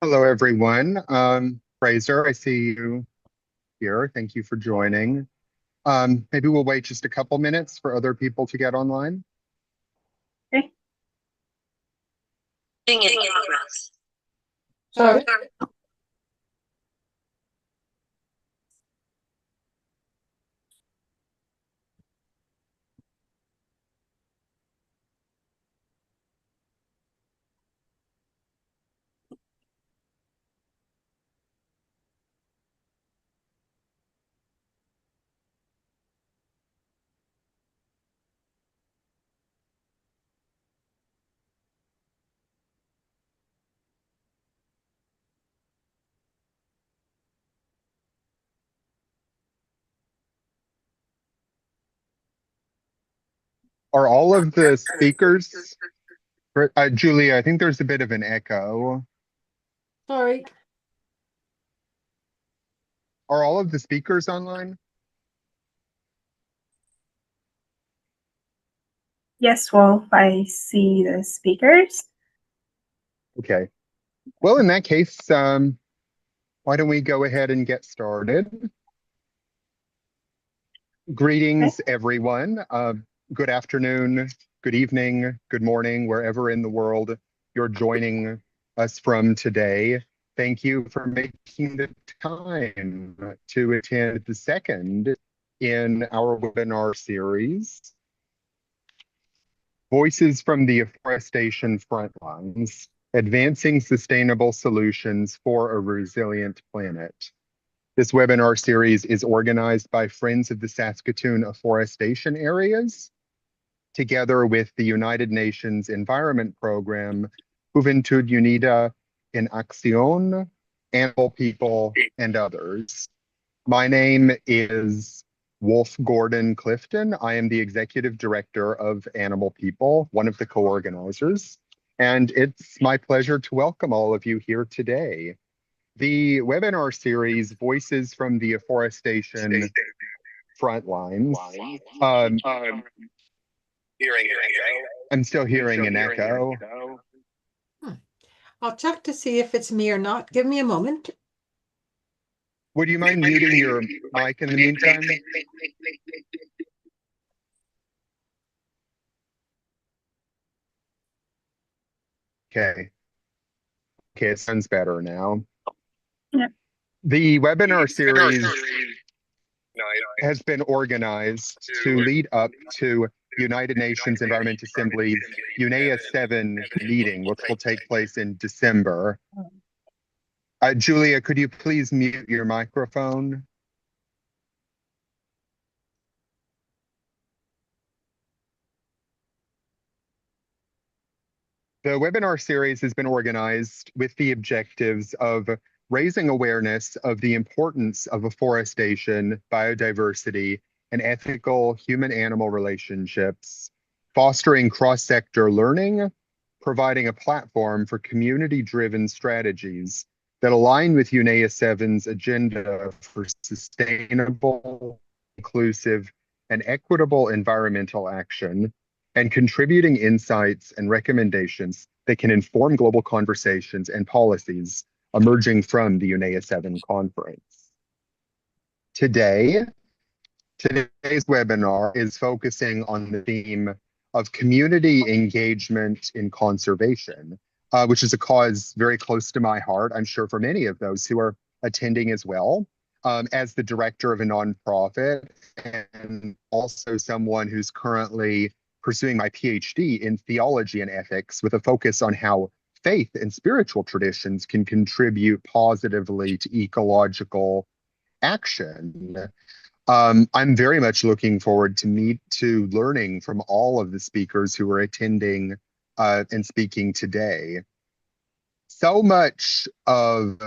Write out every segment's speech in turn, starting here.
Hello, everyone. Fraser, I see you here. Thank you for joining. Maybe we'll wait just a couple minutes for other people to get online. Okay. In progress. Sorry. Are all of the speakers, Julia, I think there's a bit of an echo. Sorry. Are all of the speakers online? Yes, well, I see the speakers. Okay. Well, in that case, why don't we go ahead and get started? Okay. Greetings, everyone. Good afternoon, good evening, good morning, wherever in the world you're joining us from today. Thank you for making the time to attend the second in our webinar series, Voices from the Afforestation Frontlines, Advancing Sustainable Solutions for a Resilient Planet. This webinar series is organized by Friends of the Saskatoon Afforestation Areas, together with the United Nations Environment Program, Juventud Unida en Acción, Animal People, and others. My name is Wolf Gordon Clifton. I am the Executive Director of Animal People, one of the co-organizers, and it's my pleasure to welcome all of you here today. The webinar series, Voices from the Afforestation Frontlines. I'm still hearing an echo. I'll check to see if it's me or not. Give me a moment. Would you mind muting your mic in the meantime? Okay. Okay, it sounds better now. Yeah. The webinar series has been organized to lead up to United Nations Environment Assembly's UNEA 7 meeting, which will take place in December. Julia, could you please mute your microphone? The webinar series has been organized with the objectives of raising awareness of the importance of afforestation, biodiversity, and ethical human-animal relationships, fostering cross-sector learning, providing a platform for community-driven strategies that align with UNEA 7's agenda for sustainable, inclusive, and equitable environmental action, and contributing insights and recommendations that can inform global conversations and policies emerging from the UNEA 7 conference. Today's webinar is focusing on the theme of community engagement in conservation, which is a cause very close to my heart, I'm sure for many of those who are attending as well. As the director of a nonprofit and also someone who's currently pursuing my PhD in theology and ethics with a focus on how faith and spiritual traditions can contribute positively to ecological action. I'm very much looking forward to learning from all of the speakers who are attending and speaking today. So much of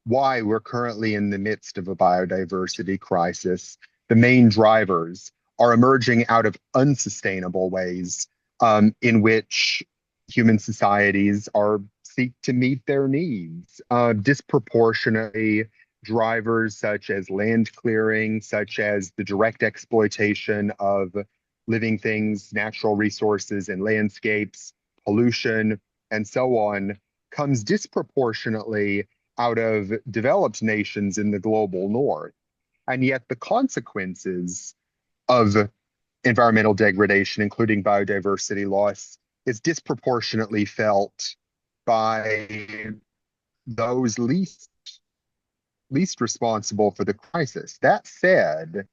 why we're currently in the midst of a biodiversity crisis, the main drivers are emerging out of unsustainable ways in which human societies seek to meet their needs. Disproportionately, drivers such as land clearing, such as the direct exploitation of living things, natural resources, and landscapes, pollution, and so on, comes disproportionately out of developed nations in the global north. And yet the consequences of environmental degradation, including biodiversity loss, is disproportionately felt by those least responsible for the crisis. That said,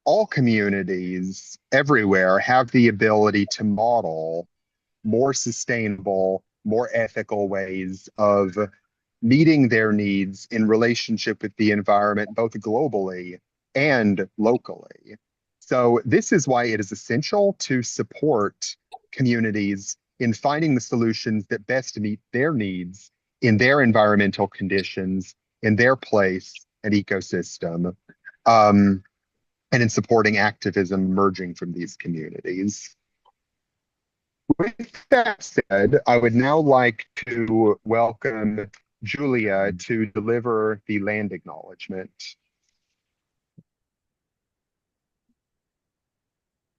all communities everywhere have the ability to model more sustainable, more ethical ways of meeting their needs in relationship with the environment, both globally and locally. So this is why it is essential to support communities in finding the solutions that best meet their needs in their environmental conditions, in their place and ecosystem, and in supporting activism emerging from these communities. With that said, I would now like to welcome Julia to deliver the land acknowledgement.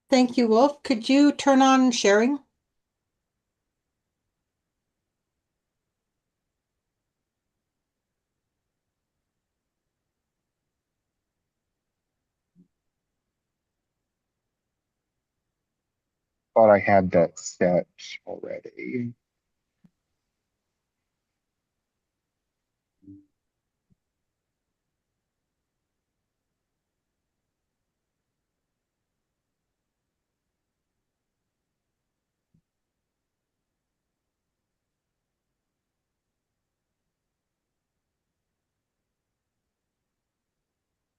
Thank you, Wolf. Could you turn on sharing? Thought I had that set already.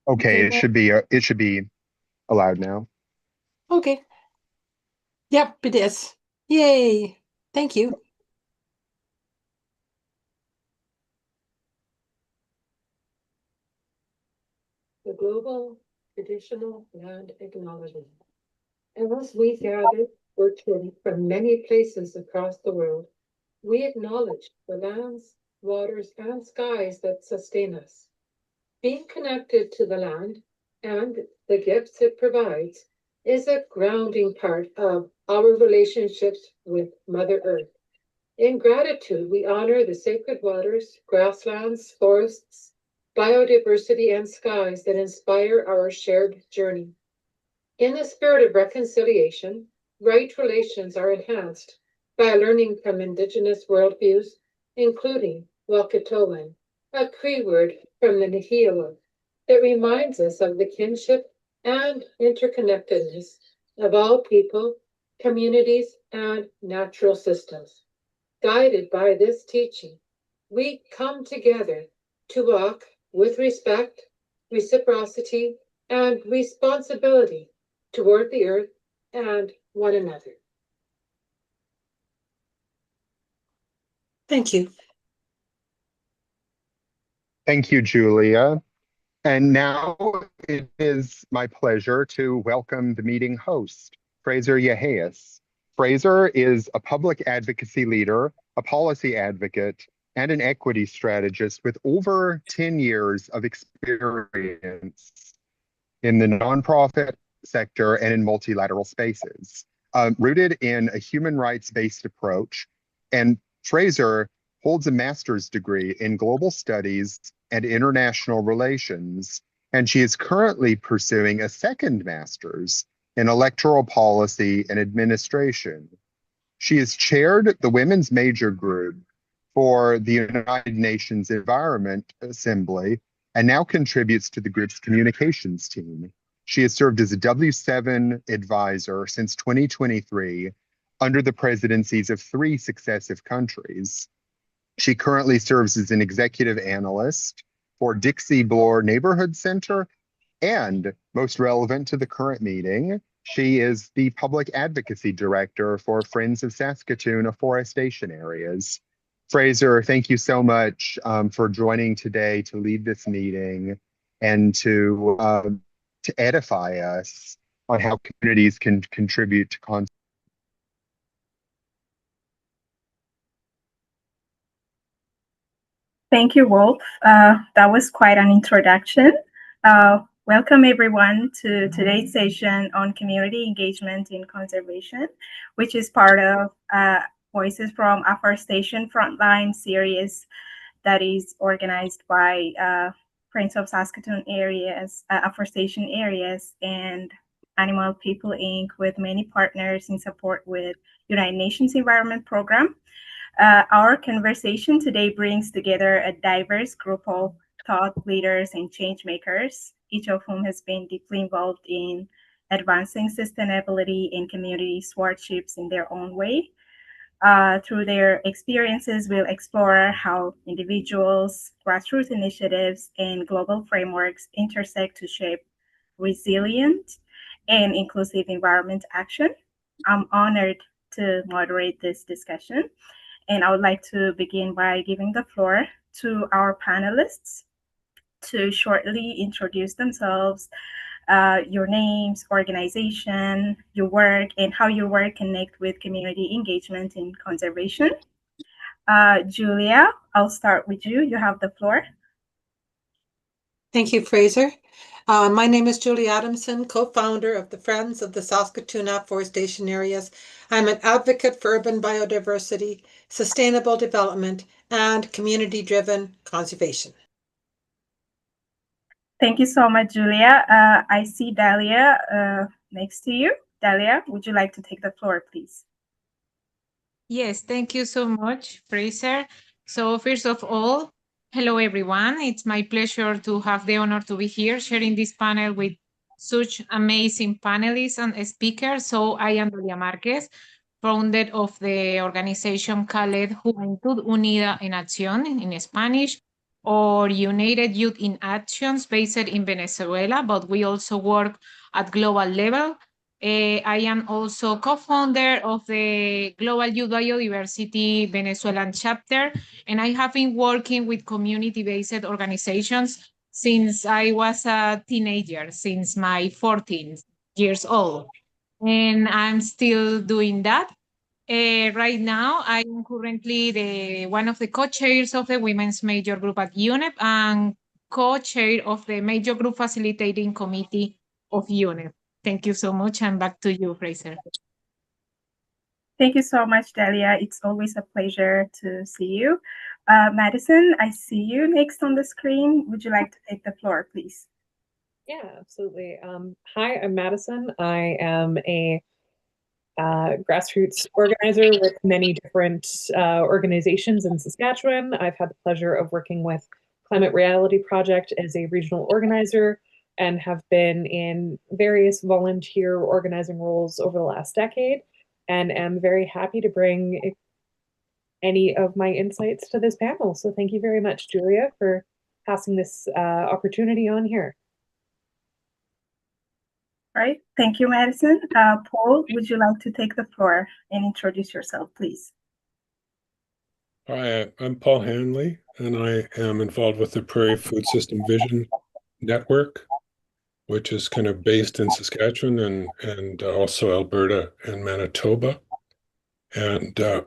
Okay, it should be allowed now. Okay. Yep, it is. Yay. Thank you. The global traditional land acknowledgement. And as we gather virtually from many places across the world, we acknowledge the lands, waters, and skies that sustain us. Being connected to the land and the gifts it provides is a grounding part of our relationships with Mother Earth. In gratitude, we honor the sacred waters, grasslands, forests, biodiversity, and skies that inspire our shared journey. In the spirit of reconciliation, right relations are enhanced by learning from Indigenous worldviews, including Wakatoan, a Cree word from the Nihilwa that reminds us of the kinship and interconnectedness of all people, communities, and natural systems. Guided by this teaching, we come together to walk with respect, reciprocity, and responsibility toward the earth and one another. Thank you. Thank you, Julia. And now it is my pleasure to welcome the meeting host, Fraser Yaheas. Fraser is a public advocacy leader, a policy advocate, and an equity strategist with over 10 years of experience in the nonprofit sector and in multilateral spaces. Rooted in a human rights-based approach, and Fraser holds a master's degree in global studies and international relations, and she is currently pursuing a second master's in electoral policy and administration. She has chaired the Women's Major Group for the United Nations Environment Assembly and now contributes to the group's communications team. She has served as a W7 advisor since 2023 under the presidencies of 3 successive countries. She currently serves as an executive analyst for Dixie Bloor Neighborhood Center, and most relevant to the current meeting, she is the public advocacy director for Friends of Saskatoon Afforestation Areas. Fraser, thank you so much for joining today to lead this meeting and to edify us on how communities can contribute to conservation. Thank you, Wolf. That was quite an introduction. Welcome everyone to today's session on community engagement in conservation, which is part of Voices from Afforestation Frontlines series that is organized by Friends of Saskatoon Areas, Afforestation Areas, and Animal People Inc. with many partners in support with United Nations Environment Program. Our conversation today brings together a diverse group of thought leaders and change makers, each of whom has been deeply involved in advancing sustainability and community stewardships in their own way. Through their experiences, we'll explore how individuals, grassroots initiatives, and global frameworks intersect to shape resilient and inclusive environment action. I'm honored to moderate this discussion, and I would like to begin by giving the floor to our panelists to shortly introduce themselves, your names, organization, your work, and how your work connect with community engagement in conservation. Julia, I'll start with you. You have the floor. Thank you, Fraser. My name is Julie Adamson, co-founder of the Friends of the Saskatoon Afforestation Areas. I'm an advocate for urban biodiversity, sustainable development, and community-driven conservation. Thank you so much, Julia. I see Dahlia next to you. Dahlia, would you like to take the floor, please? Yes, thank you so much, Fraser. So first of all, hello, everyone. It's my pleasure to have the honor to be here sharing this panel with such amazing panelists and speakers. So I am Dahlia Marquez, founder of the organization called Juventud Unida en Acción in Spanish, or United Youth in Actions based in Venezuela, but we also work at global level. I am also co-founder of the Global Youth Biodiversity Venezuelan chapter, and I have been working with community-based organizations since I was a teenager, since my 14 years old. And I'm still doing that. Right now, I am currently one of the co-chairs of the Women's Major Group at UNEP and co-chair of the Major Group Facilitating Committee of UNEP. Thank you so much, and back to you, Fraser. Thank you so much, Dahlia. It's always a pleasure to see you. Madison, I see you next on the screen. Would you like to take the floor, please? Yeah, absolutely. Hi, I'm Madison. I am a grassroots organizer with many different organizations in Saskatchewan. I've had the pleasure of working with Climate Reality Project as a regional organizer and have been in various volunteer organizing roles over the last decade, and am very happy to bring any of my insights to this panel. So thank you very much, Julia, for passing this opportunity on here. All right, thank you, Madison. Paul, would you like to take the floor and introduce yourself, please? Hi, I'm Paul Hanley, and I am involved with the Prairie Food System Vision Network, which is kind of based in Saskatchewan and also Alberta and Manitoba. And I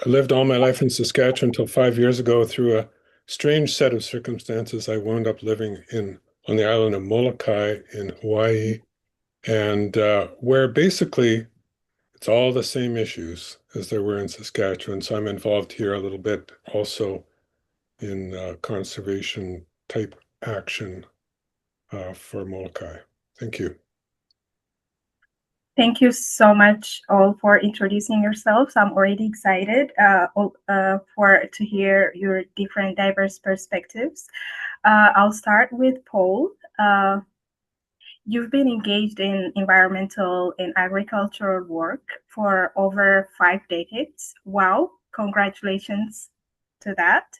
lived all my life in Saskatchewan until 5 years ago. Through a strange set of circumstances, I wound up living on the island of Molokai in Hawaii, and where basically it's all the same issues as there were in Saskatchewan. So I'm involved here a little bit also in conservation type action for Molokai. Thank you. Thank you so much all for introducing yourselves. I'm already excited to hear your different diverse perspectives. I'll start with Paul. You've been engaged in environmental and agricultural work for over 5 decades. Wow, congratulations to that.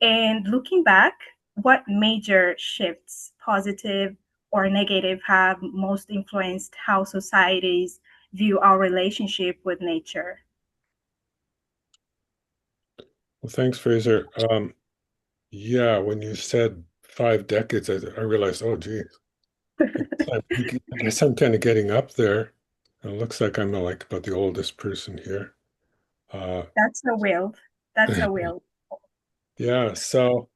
And looking back, what major shifts, positive or negative, have most influenced how societies view our relationship with nature? Well, thanks, Fraser. Yeah, when you said 5 decades, I realized, oh, geez. I guess I'm kind of getting up there. It looks like I'm like about the oldest person here. That's a will. That's a will. Yeah. So,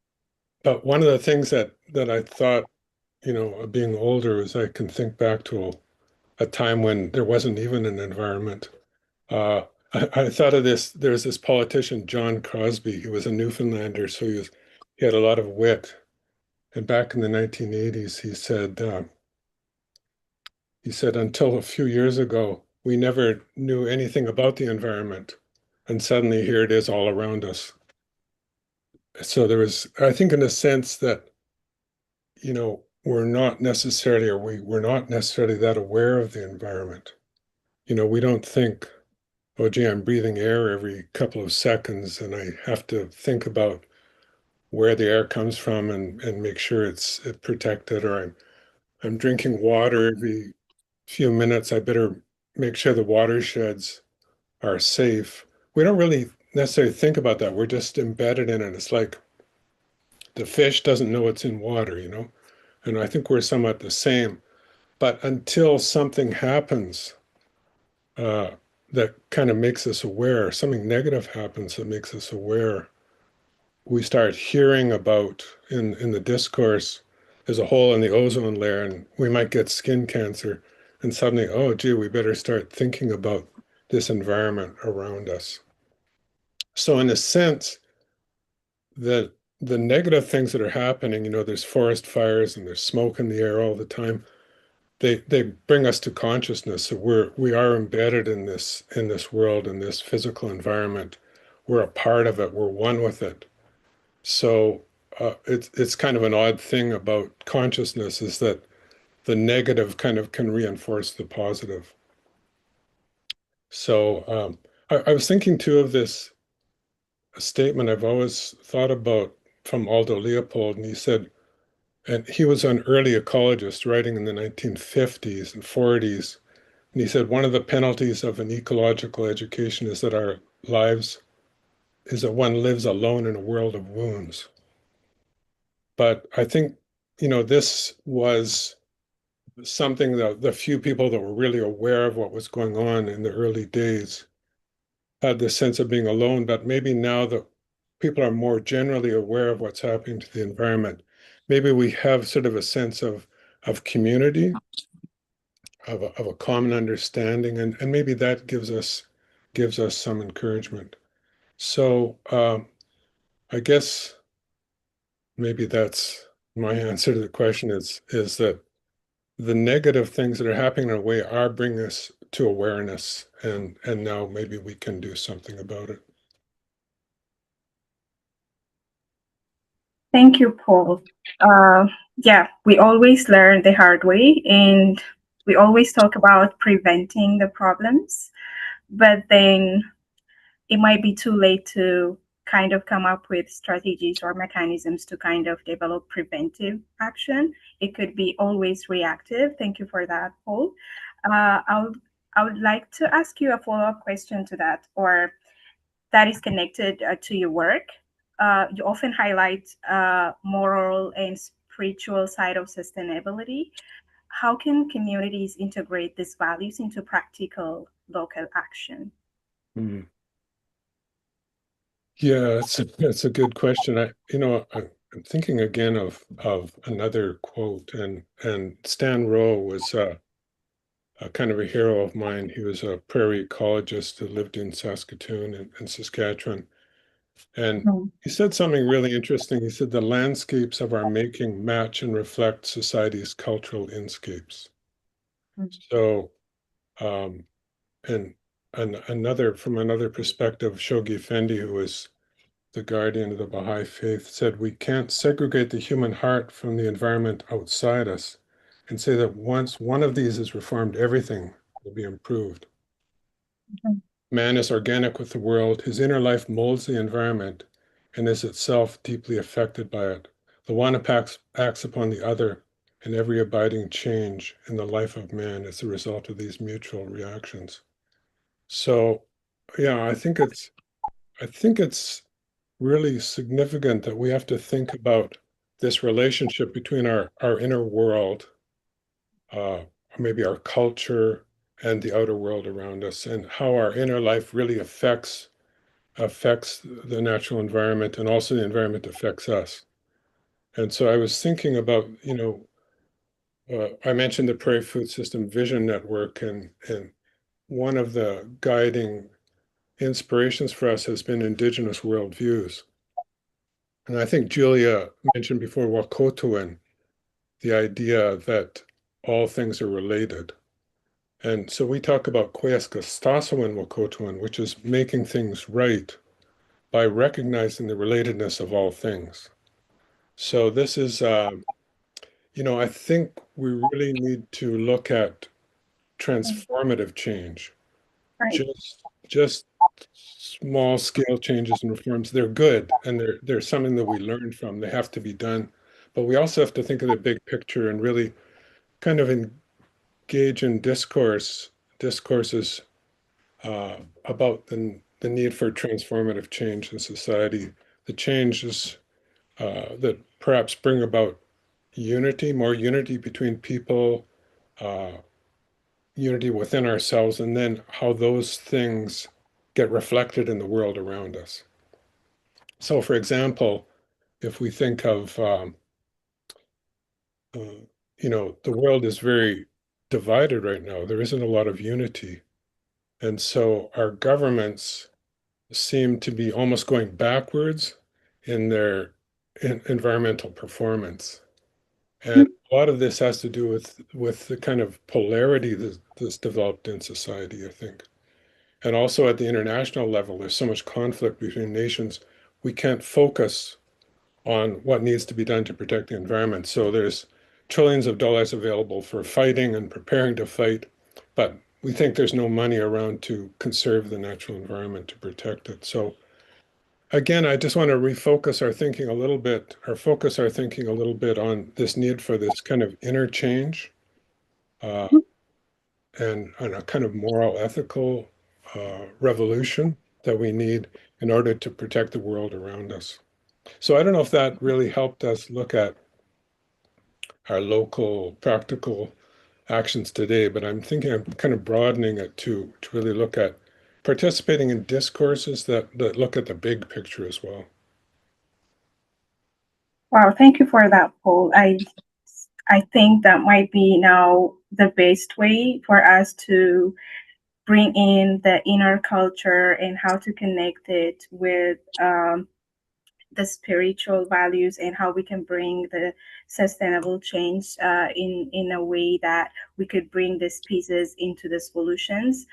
but one of the things that I thought, being older, is I can think back to a time when there wasn't even an environment. I thought of this. There's this politician, John Crosby. He was a Newfoundlander, so he had a lot of wit. And back in the 1980s, he said, until a few years ago, we never knew anything about the environment. And suddenly here it is all around us. So there was, I think, in a sense that, we're not necessarily, we're not necessarily that aware of the environment. We don't think, oh, gee, I'm breathing air every couple of seconds and I have to think about where the air comes from and make sure it's protected, or I'm drinking water every few minutes. I better make sure the watersheds are safe. We don't really necessarily think about that. We're just embedded in it. It's like the fish doesn't know it's in water, And I think we're somewhat the same. But until something happens that kind of makes us aware, something negative happens that makes us aware, we start hearing about in the discourse, there's a hole in the ozone layer and we might get skin cancer. And suddenly, oh, gee, we better start thinking about this environment around us. So in a sense, the negative things that are happening, there's forest fires and there's smoke in the air all the time. They bring us to consciousness that we are embedded in this world, in this physical environment. We're a part of it. We're one with it. So it's kind of an odd thing about consciousness is that the negative kind of can reinforce the positive. So I was thinking too of this statement I've always thought about from Aldo Leopold, and he said, and he was an early ecologist writing in the 1950s and 40s, and he said one of the penalties of an ecological education is that one lives alone in a world of wounds. But I think, this was something that the few people that were really aware of what was going on in the early days had this sense of being alone. But maybe now that people are more generally aware of what's happening to the environment, maybe we have sort of a sense of community, of a common understanding, and maybe that gives us some encouragement. So I guess maybe that's my answer to the question is that the negative things that are happening in a way are bringing us to awareness, and now maybe we can do something about it. Thank you, Paul. Yeah, we always learn the hard way, and we always talk about preventing the problems, but then it might be too late to kind of come up with strategies or mechanisms to kind of develop preventive action. It could be always reactive. Thank you for that, Paul. I would like to ask you a follow-up question to that, or that is connected to your work. You often highlight moral and spiritual side of sustainability. How can communities integrate these values into practical local action? Mm. Yeah, that's a good question. I'm thinking again of another quote, and Stan Rowe was a kind of a hero of mine. He was a prairie ecologist who lived in Saskatoon and Saskatchewan. And he said something really interesting. He said, the landscapes of our making match and reflect society's cultural inscapes. So, and from another perspective, Shoghi Effendi, who was the guardian of the Baha'i faith, said, we can't segregate the human heart from the environment outside us and say that once one of these is reformed, everything will be improved. Man is organic with the world. His inner life molds the environment and is itself deeply affected by it. The one acts upon the other, and every abiding change in the life of man is the result of these mutual reactions. So, yeah, I think it's really significant that we have to think about this relationship between our inner world, or maybe our culture, and the outer world around us, and how our inner life really affects the natural environment, and also the environment affects us. And so I was thinking about, I mentioned the Prairie Food System Vision Network, and one of the guiding inspirations for us has been Indigenous worldviews. And I think Julia mentioned before Wakotuan, the idea that all things are related. And so we talk about Kweaskastasawan Wakotuan, which is making things right by recognizing the relatedness of all things. So this is, I think we really need to look at transformative change. Right. Just small scale changes and reforms. They're good, and they're something that we learn from. They have to be done, but we also have to think of the big picture and really kind of engage in discourses about the need for transformative change in society. The changes that perhaps bring about unity, more unity between people, unity within ourselves, and then how those things get reflected in the world around us. So, for example, if we think of, the world is very divided right now. There isn't a lot of unity. And so our governments seem to be almost going backwards in their environmental performance. And a lot of this has to do with the kind of polarity that's developed in society, I think. And also at the international level, there's so much conflict between nations, we can't focus on what needs to be done to protect the environment. So there's trillions of dollars available for fighting and preparing to fight, but we think there's no money around to conserve the natural environment, to protect it. So again, I just want to refocus our thinking a little bit, or focus our thinking a little bit on this need for this kind of interchange and a kind of moral, ethical revolution that we need in order to protect the world around us. So I don't know if that really helped us look at our local practical actions today, but I'm thinking I'm kind of broadening it to really look at participating in discourses that look at the big picture as well. Wow, thank you for that, Paul. I think that might be now the best way for us to bring in the inner culture and how to connect it with the spiritual values and how we can bring the sustainable change in a way that we could bring these pieces into the solutions.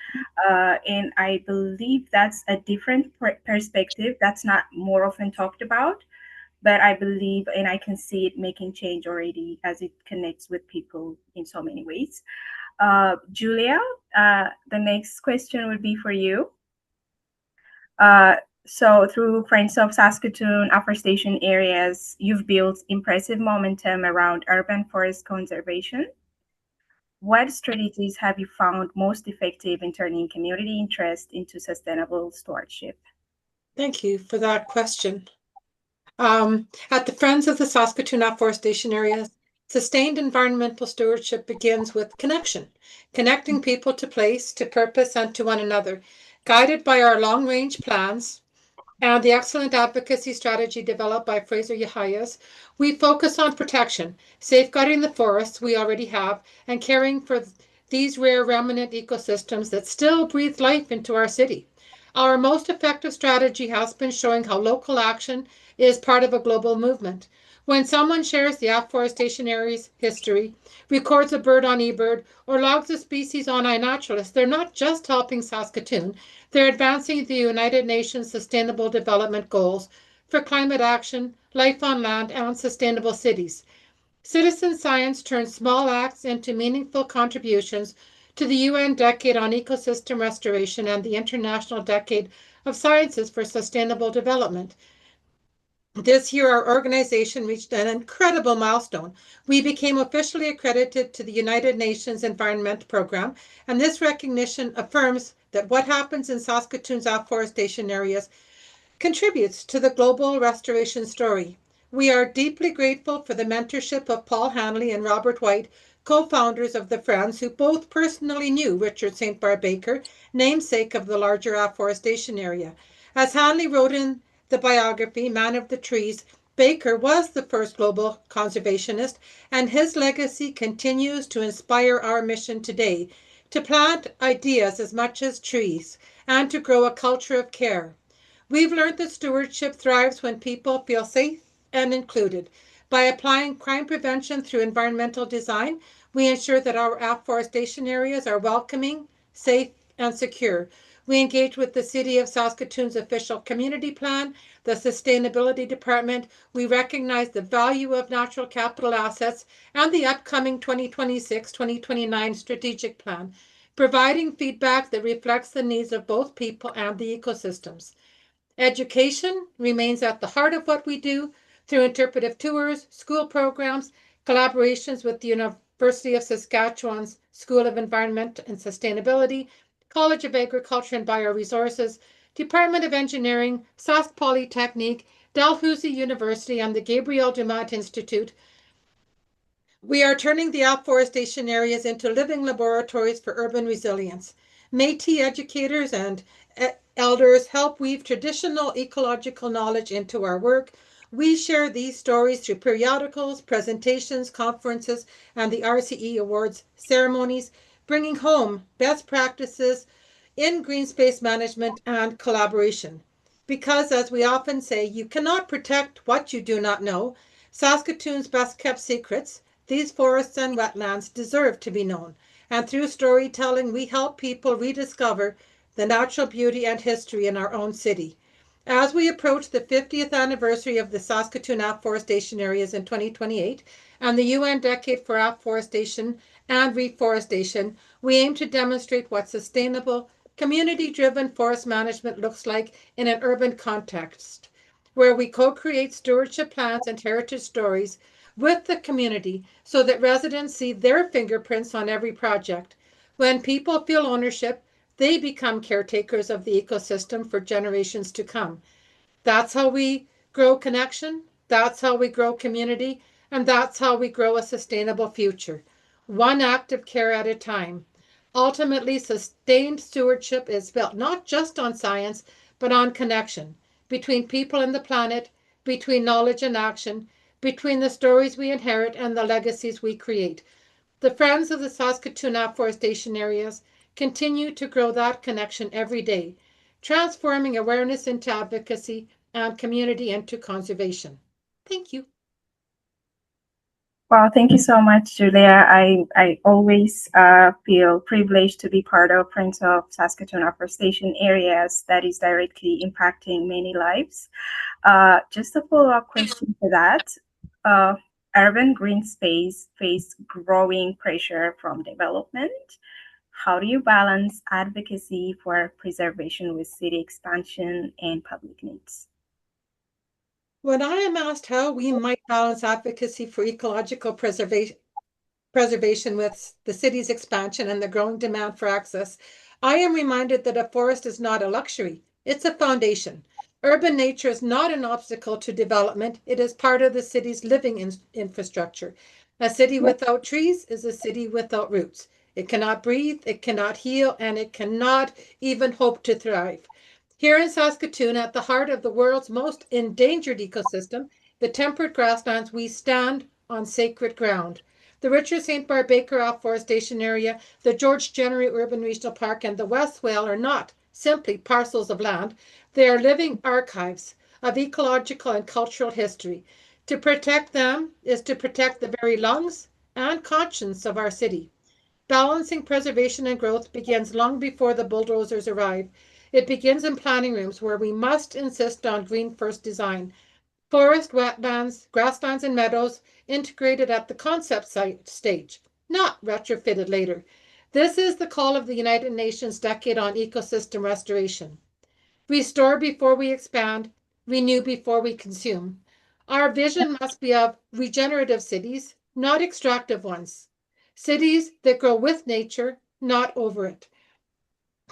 And I believe that's a different perspective that's not more often talked about. But I believe and I can see it making change already as it connects with people in so many ways. Julia, the next question would be for you. So through Friends of Saskatoon Afforestation Areas, you've built impressive momentum around urban forest conservation. What strategies have you found most effective in turning community interest into sustainable stewardship? Thank you for that question. At the Friends of the Saskatoon Afforestation Areas, sustained environmental stewardship begins with connection, connecting people to place, to purpose, and to one another. Guided by our long-range plans and the excellent advocacy strategy developed by Fraser Yahayas, we focus on protection, safeguarding the forests we already have, and caring for these rare remnant ecosystems that still breathe life into our city. Our most effective strategy has been showing how local action is part of a global movement. When someone shares the Afforestation Areas history, records a bird on eBird, or logs a species on iNaturalist, they're not just helping Saskatoon, they're advancing the United Nations Sustainable Development Goals for climate action, life on land, and sustainable cities. Citizen science turns small acts into meaningful contributions to the UN Decade on Ecosystem Restoration and the International Decade of Sciences for Sustainable Development. This year, our organization reached an incredible milestone. We became officially accredited to the United Nations Environment Program, and this recognition affirms that what happens in Saskatoon's afforestation areas contributes to the global restoration story. We are deeply grateful for the mentorship of Paul Hanley and Robert White, co-founders of the Friends, who both personally knew Richard St. Barbe Baker, namesake of the larger afforestation area. As Hanley wrote in the biography, Man of the Trees, Baker was the first global conservationist, and his legacy continues to inspire our mission today, to plant ideas as much as trees, and to grow a culture of care. We've learned that stewardship thrives when people feel safe and included. By applying crime prevention through environmental design, we ensure that our afforestation areas are welcoming, safe, and secure. We engage with the City of Saskatoon's official community plan, the Sustainability Department. We recognize the value of natural capital assets and the upcoming 2026-2029 strategic plan, providing feedback that reflects the needs of both people and the ecosystems. Education remains at the heart of what we do through interpretive tours, school programs, collaborations with the University of Saskatchewan's School of Environment and Sustainability, College of Agriculture and Bioresources, Department of Engineering, Sask Polytechnique, Dalhousie University, and the Gabriel Dumont Institute. We are turning the afforestation areas into living laboratories for urban resilience. Métis educators and elders help weave traditional ecological knowledge into our work. We share these stories through periodicals, presentations, conferences, and the RCE Awards ceremonies, bringing home best practices in green space management and collaboration. Because, as we often say, you cannot protect what you do not know. Saskatoon's best kept secrets, these forests and wetlands, deserve to be known. And through storytelling, we help people rediscover the natural beauty and history in our own city. As we approach the 50th anniversary of the Saskatoon Afforestation Areas in 2028 and the UN Decade for Afforestation and Reforestation, we aim to demonstrate what sustainable, community-driven forest management looks like in an urban context, where we co-create stewardship plans and heritage stories with the community so that residents see their fingerprints on every project. When people feel ownership, they become caretakers of the ecosystem for generations to come. That's how we grow connection, that's how we grow community, and that's how we grow a sustainable future, one act of care at a time. Ultimately, sustained stewardship is built not just on science, but on connection between people and the planet, between knowledge and action, between the stories we inherit and the legacies we create. The Friends of the Saskatoon Afforestation Areas continue to grow that connection every day, transforming awareness into advocacy and community into conservation. Thank you. Well, thank you so much, Julia. I always feel privileged to be part of Friends of Saskatoon Afforestation Areas that is directly impacting many lives. Just a follow-up question to that. Urban green space face growing pressure from development. How do you balance advocacy for preservation with city expansion and public needs? When I am asked how we might balance advocacy for ecological preservation with the city's expansion and the growing demand for access, I am reminded that a forest is not a luxury, it's a foundation. Urban nature is not an obstacle to development, it is part of the city's living infrastructure. A city without trees is a city without roots. It cannot breathe, it cannot heal, and it cannot even hope to thrive. Here in Saskatoon, at the heart of the world's most endangered ecosystem, the temperate grasslands, we stand on sacred ground. The Richard St. Barbe Baker Afforestation Area, the George Jennery Urban Regional Park, and the West Whale are not simply parcels of land. They are living archives of ecological and cultural history. To protect them is to protect the very lungs and conscience of our city. Balancing preservation and growth begins long before the bulldozers arrive. It begins in planning rooms where we must insist on green first design. Forest, wetlands, grasslands, and meadows integrated at the concept site stage, not retrofitted later. This is the call of the United Nations Decade on Ecosystem Restoration. Restore before we expand, renew before we consume. Our vision must be of regenerative cities, not extractive ones. Cities that grow with nature, not over it.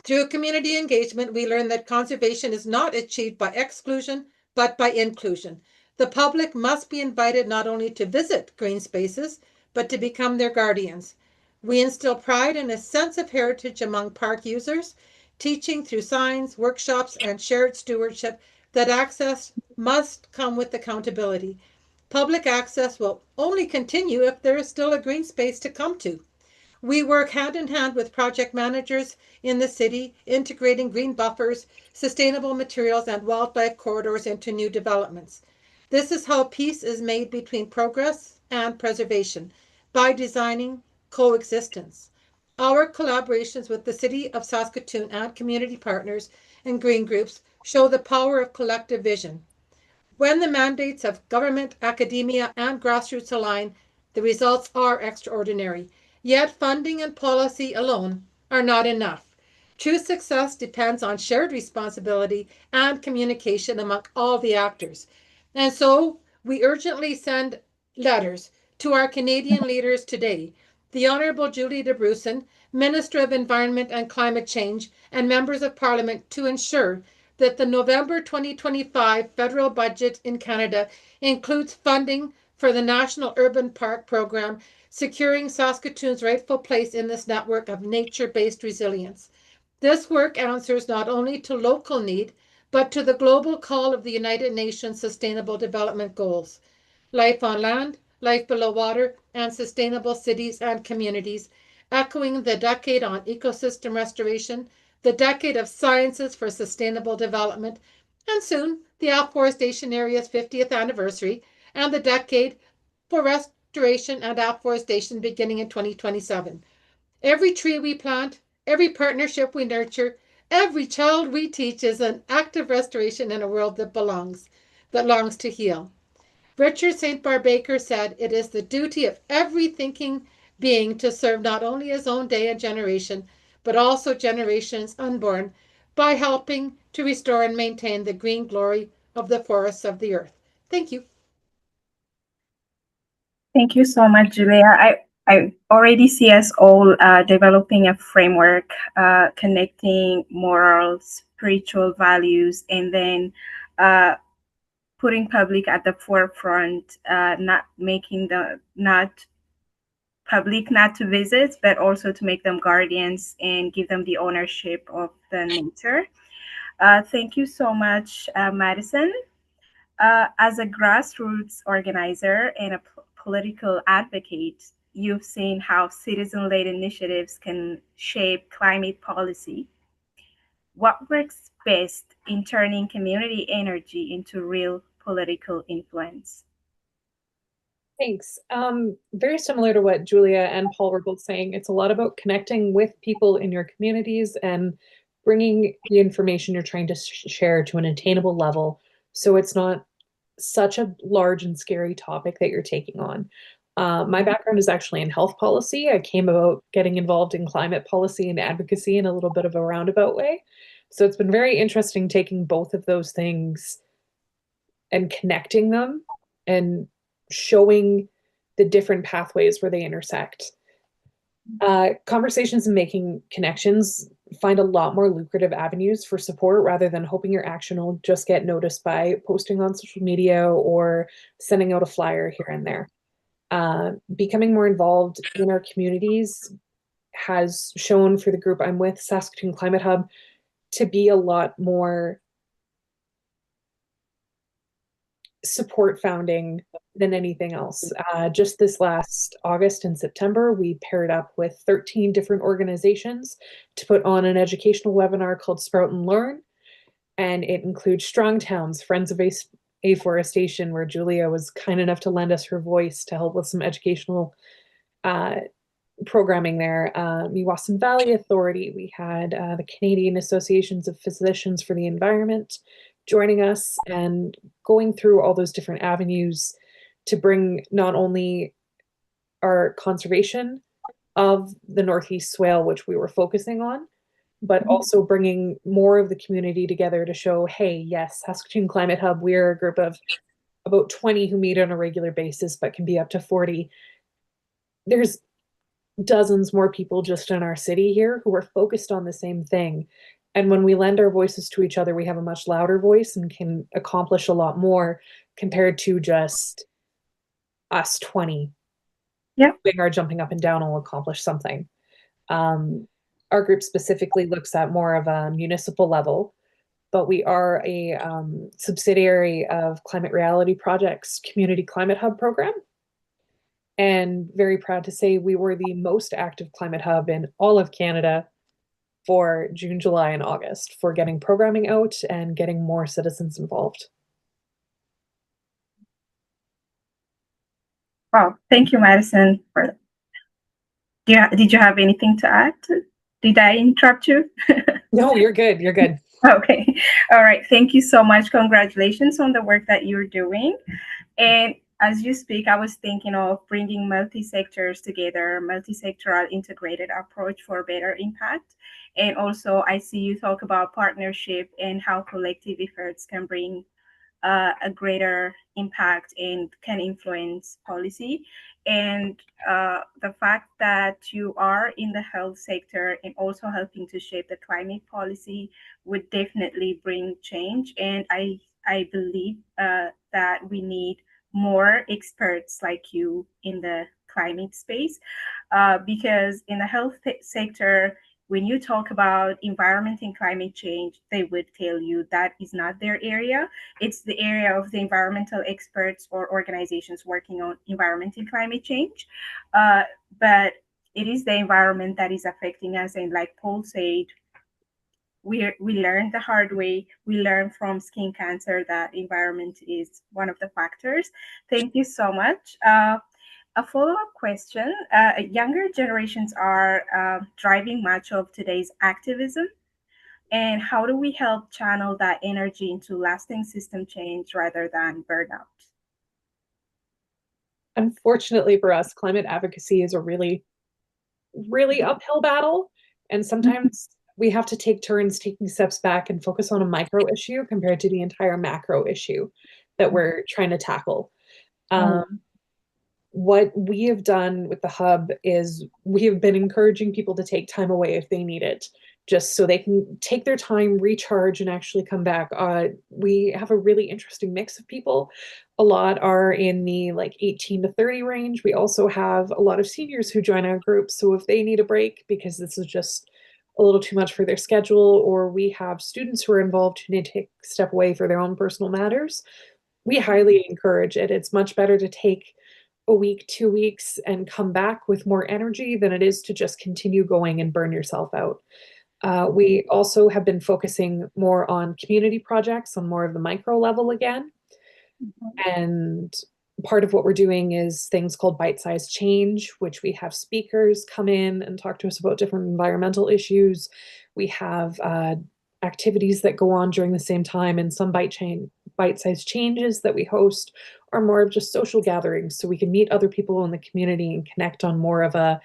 Through community engagement, we learn that conservation is not achieved by exclusion, but by inclusion. The public must be invited not only to visit green spaces, but to become their guardians. We instill pride and a sense of heritage among park users, teaching through signs, workshops, and shared stewardship that access must come with accountability. Public access will only continue if there is still a green space to come to. We work hand in hand with project managers in the city, integrating green buffers, sustainable materials, and wildlife corridors into new developments. This is how peace is made between progress and preservation, by designing coexistence. Our collaborations with the City of Saskatoon and community partners and green groups show the power of collective vision. When the mandates of government, academia, and grassroots align, the results are extraordinary. Yet funding and policy alone are not enough. True success depends on shared responsibility and communication among all the actors. And so we urgently send letters to our Canadian leaders today. The Honourable Julie DeBruson, Minister of Environment and Climate Change, and members of Parliament to ensure that the November 2025 federal budget in Canada includes funding for the National Urban Park Program, securing Saskatoon's rightful place in this network of nature-based resilience. This work answers not only to local need, but to the global call of the United Nations Sustainable Development Goals. Life on land, life below water, and sustainable cities and communities, echoing the decade on ecosystem restoration, the decade of sciences for sustainable development, and soon the Afforestation Areas 50th anniversary, and the decade for restoration and afforestation beginning in 2027. Every tree we plant, every partnership we nurture, every child we teach is an act of restoration in a world that longs to heal. Richard St. Barbaker said, "It is the duty of every thinking being to serve not only his own day and generation, but also generations unborn, by helping to restore and maintain the green glory of the forests of the earth." Thank you. Thank you so much, Julia. I already see us all developing a framework, connecting moral, spiritual values, and then putting public at the forefront, not public not to visit, but also to make them guardians and give them the ownership of the nature. Thank you so much, Madison. As a grassroots organizer and a political advocate, you've seen how citizen-led initiatives can shape climate policy. What works best in turning community energy into real political influence? Thanks. Very similar to what Julia and Paul were both saying, it's a lot about connecting with people in your communities and bringing the information you're trying to share to an attainable level, so it's not such a large and scary topic that you're taking on. My background is actually in health policy. I came about getting involved in climate policy and advocacy in a little bit of a roundabout way. So it's been very interesting taking both of those things and connecting them and showing the different pathways where they intersect. Conversations and making connections find a lot more lucrative avenues for support rather than hoping your action will just get noticed by posting on social media or sending out a flyer here and there. Becoming more involved in our communities has shown, for the group I'm with, Saskatoon Climate Hub, to be a lot more support founding than anything else. Just this last August and September, we paired up with 13 different organizations to put on an educational webinar called Sprout and Learn. And it includes Strong Towns, Friends of Afforestation, where Julia was kind enough to lend us her voice to help with some educational programming there. Meewasin Valley Authority, we had the Canadian Associations of Physicians for the Environment joining us and going through all those different avenues to bring not only our conservation of the Northeast Swale, which we were focusing on, but also bringing more of the community together to show, hey, yes, Saskatoon Climate Hub, we're a group of about 20 who meet on a regular basis, but can be up to 40. There's dozens more people just in our city here who are focused on the same thing. And when we lend our voices to each other, we have a much louder voice and can accomplish a lot more compared to just us 20. Yeah. Our jumping up and down will accomplish something. Our group specifically looks at more of a municipal level, but we are a subsidiary of Climate Reality Project's Community Climate Hub program. and very proud to say we were the most active climate hub in all of Canada for June, July, and August for getting programming out and getting more citizens involved. Wow, thank you, Madison. Did you have anything to add? Did I interrupt you? No, you're good. You're good. Okay. All right. Thank you so much. Congratulations on the work that you're doing. And as you speak, I was thinking of bringing multi-sectors together, multi-sectoral integrated approach for better impact. And also, I see you talk about partnership and how collective efforts can bring a greater impact and can influence policy. And the fact that you are in the health sector and also helping to shape the climate policy would definitely bring change. And I believe that we need more experts like you in the climate space, because in the health sector, when you talk about environment and climate change, they would tell you that is not their area. It's the area of the environmental experts or organizations working on environment and climate change. But it is the environment that is affecting us. And like Paul said, we learned the hard way. We learned from skin cancer that environment is one of the factors. Thank you so much. A follow-up question. Younger generations are driving much of today's activism. And how do we help channel that energy into lasting system change rather than burnout? Unfortunately for us, climate advocacy is a really, really uphill battle. And sometimes we have to take turns taking steps back and focus on a micro issue compared to the entire macro issue that we're trying to tackle. What we have done with the hub is we have been encouraging people to take time away if they need it, just so they can take their time, recharge, and actually come back. We have a really interesting mix of people. A lot are in the like 18 to 30 range. We also have a lot of seniors who join our group. So if they need a break because this is just a little too much for their schedule, or we have students who are involved who need to take a step away for their own personal matters, we highly encourage it. It's much better to take a week, 2 weeks, and come back with more energy than it is to just continue going and burn yourself out. We also have been focusing more on community projects on more of the micro level again. And part of what we're doing is things called bite-sized change, which we have speakers come in and talk to us about different environmental issues. We have activities that go on during the same time, and some bite-sized changes that we host are more of just social gatherings, so we can meet other people in the community and connect on more of a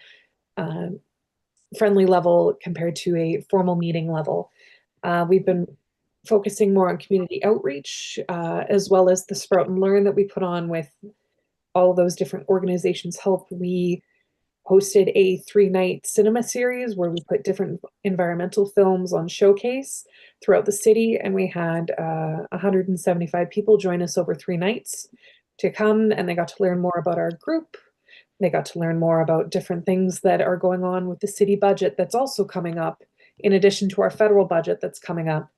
friendly level compared to a formal meeting level. We've been focusing more on community outreach, as well as the Sprout and Learn that we put on with all of those different organizations' help. We hosted a 3-night cinema series where we put different environmental films on showcase throughout the city, and we had 175 people join us over 3 nights to come, and they got to learn more about our group. They got to learn more about different things that are going on with the city budget that's also coming up, in addition to our federal budget that's coming up,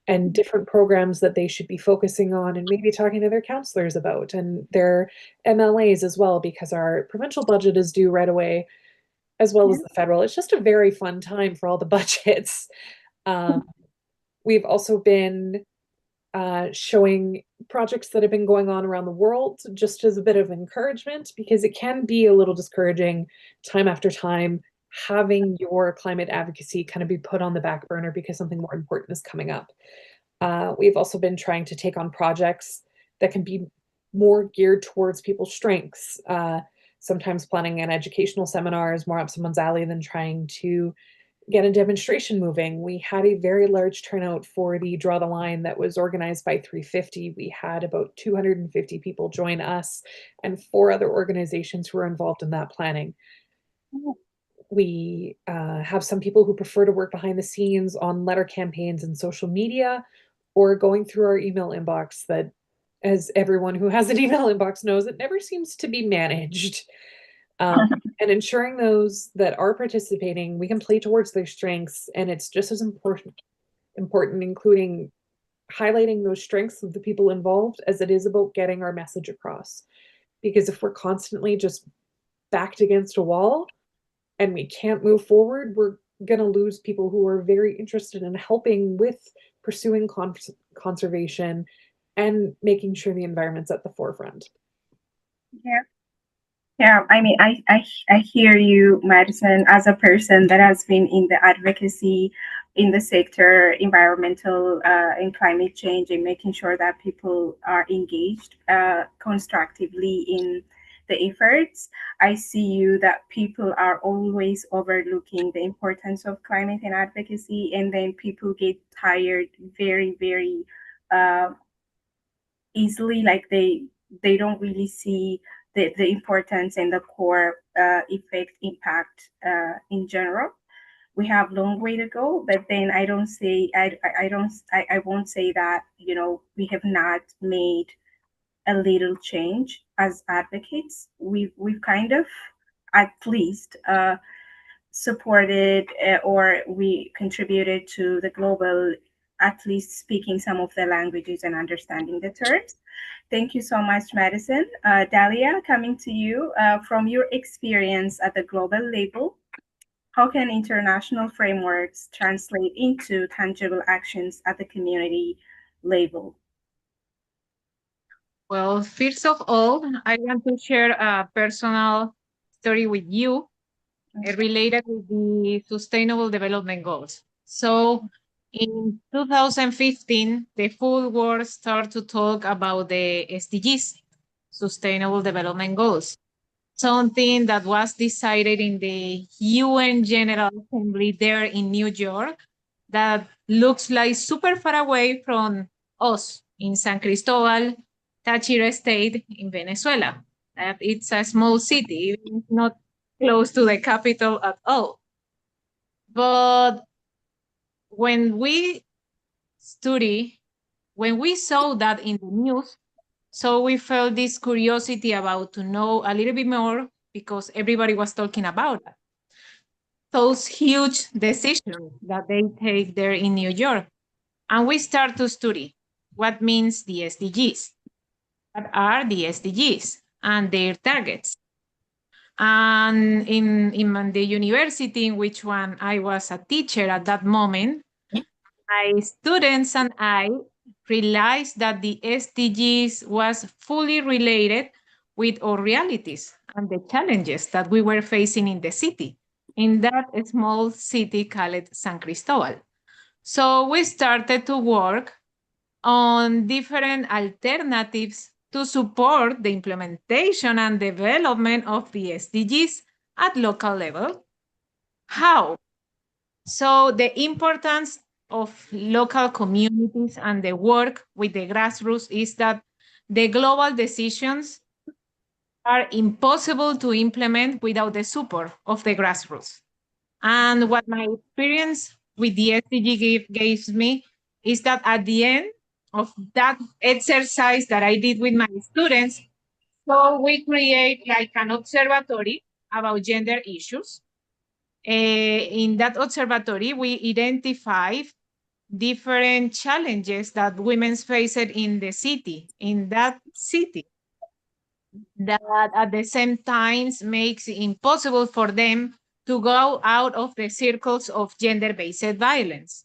and different programs that they should be focusing on and maybe talking to their counselors about, and their MLAs as well, because our provincial budget is due right away, as well as the federal. It's just a very fun time for all the budgets. We've also been showing projects that have been going on around the world, just as a bit of encouragement, because it can be a little discouraging time after time having your climate advocacy kind of be put on the back burner because something more important is coming up. We've also been trying to take on projects that can be more geared towards people's strengths. Sometimes planning an educational seminar is more up someone's alley than trying to get a demonstration moving. We had a very large turnout for the Draw the Line that was organized by 350. We had about 250 people join us and 4 other organizations who were involved in that planning. We have some people who prefer to work behind the scenes on letter campaigns and social media, or going through our email inbox that, as everyone who has an email inbox knows, it never seems to be managed. And ensuring those that are participating, we can play towards their strengths, and it's just as important, including highlighting those strengths of the people involved as it is about getting our message across. Because if we're constantly just backed against a wall and we can't move forward, we're going to lose people who are very interested in helping with pursuing conservation and making sure the environment's at the forefront. Yeah. Yeah, I mean, I hear you, Madison, as a person that has been in the advocacy in the sector, environmental and climate change, and making sure that people are engaged constructively in the efforts. I see you that people are always overlooking the importance of climate and advocacy, and then people get tired very, very easily. Like they don't really see the importance and the core effect impact in general. We have long way to go, but then I won't say that, you know, we have not made a little change as advocates. We've kind of at least supported or we contributed to the global, at least speaking some of the languages and understanding the terms. Thank you so much, Madison. Dalia, coming to you, from your experience at the global level, how can international frameworks translate into tangible actions at the community level? Well, first of all, I want to share a personal story with you related with the Sustainable Development Goals. So in 2015, the full world started to talk about the SDGs, Sustainable Development Goals, something that was decided in the UN General Assembly there in New York that looks like super far away from us in San Cristobal, Táchira State in Venezuela. That it's a small city, not close to the capital at all. But when we saw that in the news, so we felt this curiosity about to know a little bit more because everybody was talking about it. Those huge decisions that they take there in New York. And we start to study what means the SDGs. What are the SDGs and their targets? And in the university in which one I was a teacher at that moment, my students and I realized that the SDGs was fully related with our realities and the challenges that we were facing in the city, in that small city called San Cristobal. So we started to work on different alternatives to support the implementation and development of the SDGs at local level. How? So the importance of local communities and the work with the grassroots is that the global decisions are impossible to implement without the support of the grassroots. And what my experience with the SDG gives me is that at the end of that exercise that I did with my students, so we create like an observatory about gender issues. In that observatory, we identify different challenges that women face in the city, in that city, that at the same time makes it impossible for them to go out of the circles of gender-based violence.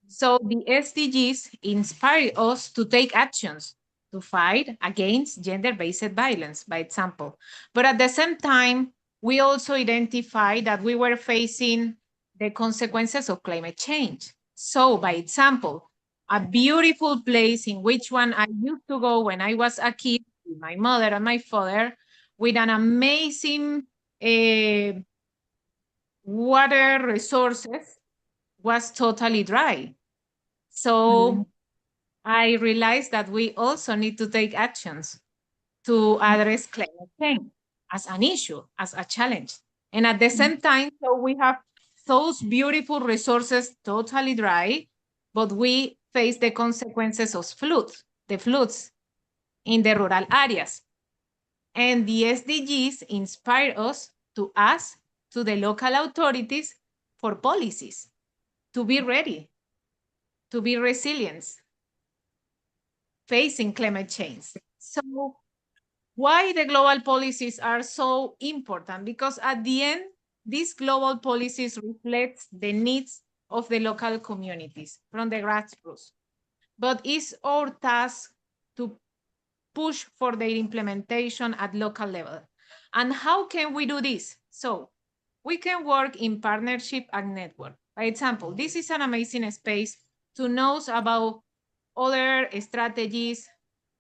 So the SDGs inspire us to take actions to fight against gender-based violence, by example. But at the same time, we also identify that we were facing the consequences of climate change. So, by example, a beautiful place in which one I used to go when I was a kid with my mother and my father, with an amazing water resources, was totally dry. So I realized that we also need to take actions to address climate change as an issue, as a challenge. And at the same time, so we have those beautiful resources totally dry, but we face the consequences of floods, the floods in the rural areas. And the SDGs inspire us to ask to the local authorities for policies, to be ready, to be resilient, facing climate change. So why the global policies are so important, because at the end, these global policies reflect the needs of the local communities from the grassroots. But it's our task to push for their implementation at local level. And how can we do this? So we can work in partnership and network. For example, this is an amazing space to know about other strategies,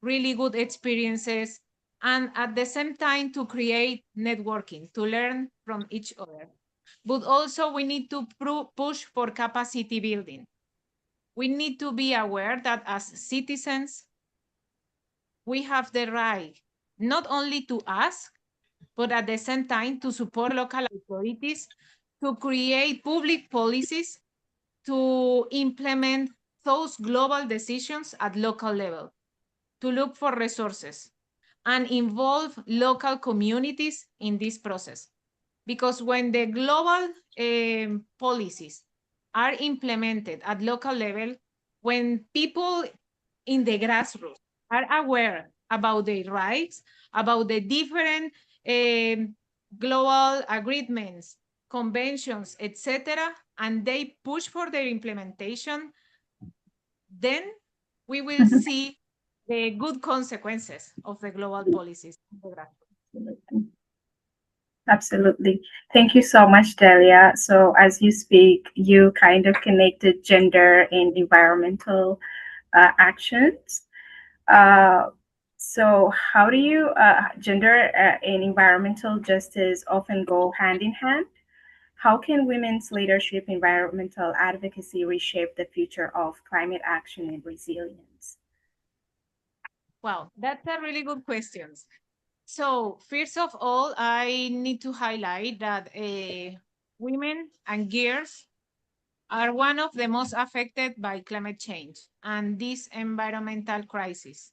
really good experiences, and at the same time to create networking, to learn from each other. But also we need to push for capacity building. We need to be aware that as citizens, we have the right not only to ask, but at the same time to support local authorities, to create public policies, to implement those global decisions at local level, to look for resources and involve local communities in this process. Because when the global policies are implemented at local level, when people in the grassroots are aware about their rights, about the different global agreements, conventions, etc., and they push for their implementation, then we will see the good consequences of the global policies. Absolutely. Thank you so much, Delia. So as you speak, you kind of connected gender and environmental actions. So how do you, gender and environmental justice often go hand in hand? How can women's leadership, environmental advocacy reshape the future of climate action and resilience? Wow, that's a really good question. So first of all, I need to highlight that women and girls are one of the most affected by climate change and this environmental crisis.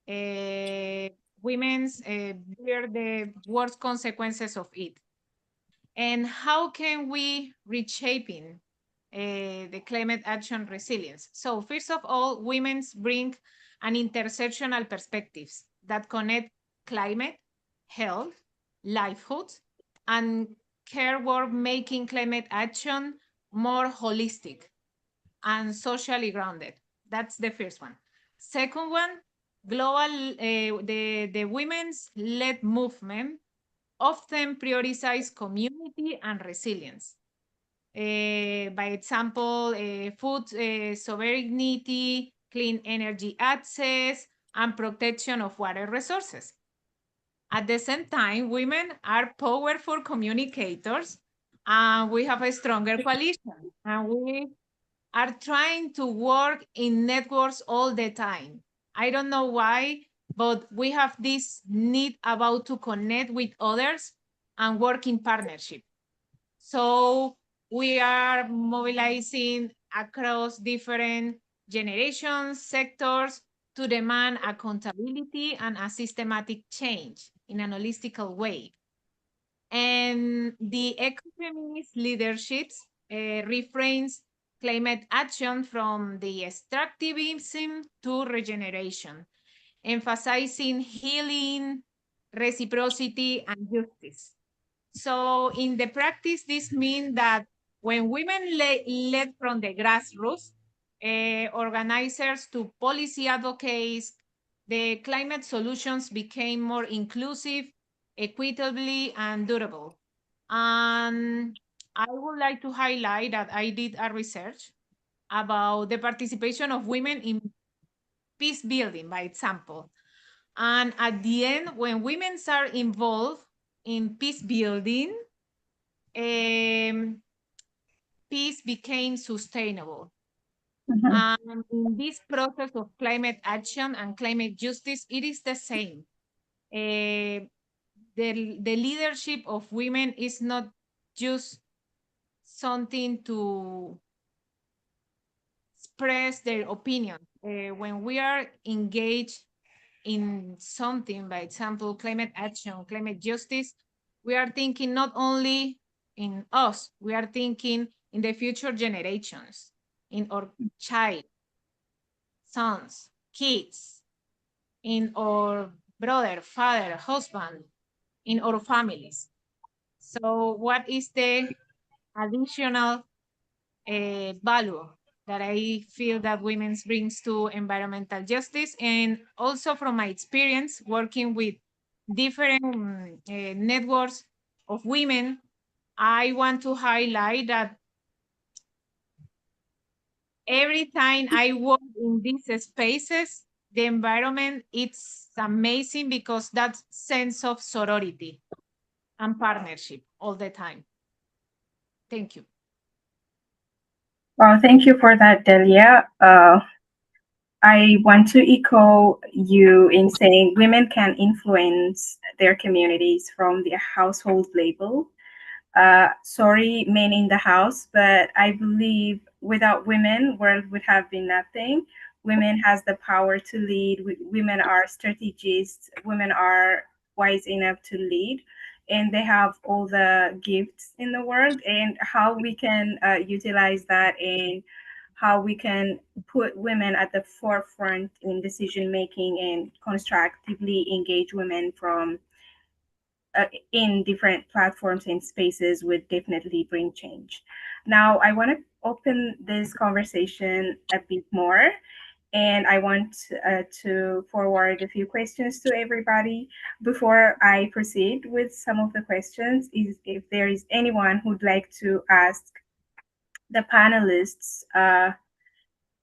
Women bear the worst consequences of it. And how can we reshaping the climate action resilience? So first of all, women bring an intersectional perspectives that connect climate, health, livelihoods, and care work, making climate action more holistic and socially grounded. That's the first one. Second one, global, the women's led movement often prioritize community and resilience. By example, food sovereignty, clean energy access, and protection of water resources. At the same time, women are powerful communicators, and we have a stronger coalition, and we are trying to work in networks all the time. I don't know why, but we have this need about to connect with others and work in partnership. So we are mobilizing across different generations, sectors to demand accountability and a systematic change in an holistical way. And the eco-feminist leaderships refrains climate action from the extractivism to regeneration, emphasizing healing, reciprocity, and justice. So in the practice, this means that when women led from the grassroots, organizers to policy advocates, the climate solutions became more inclusive, equitably, and durable. And I would like to highlight that I did a research about the participation of women in peace building, by example. And at the end, when women are involved in peace building, peace became sustainable. And in this process of climate action and climate justice, it is the same. The leadership of women is not just something to express their opinion. When we are engaged in something, by example, climate action, climate justice, we are thinking not only in us, we are thinking in the future generations, in our child, sons, kids, in our brother, father, husband in our families. So what is the additional value that I feel that women brings to environmental justice? And also from my experience working with different networks of women, I want to highlight that every time I work in these spaces, the environment, it's amazing because that sense of sorority and partnership all the time. Thank you. Well, thank you for that, Delia. I want to echo you in saying women can influence their communities from their household level. Sorry, men in the house, but I believe without women, world would have been nothing. Women has the power to lead. Women are strategists. Women are wise enough to lead, and they have all the gifts in the world. And how we can utilize that, and how we can put women at the forefront in decision making and constructively engage women from in different platforms and spaces would definitely bring change. Now, I want to open this conversation a bit more, and I want to forward a few questions to everybody. Before I proceed with some of the questions, is if there is anyone who'd like to ask the panelists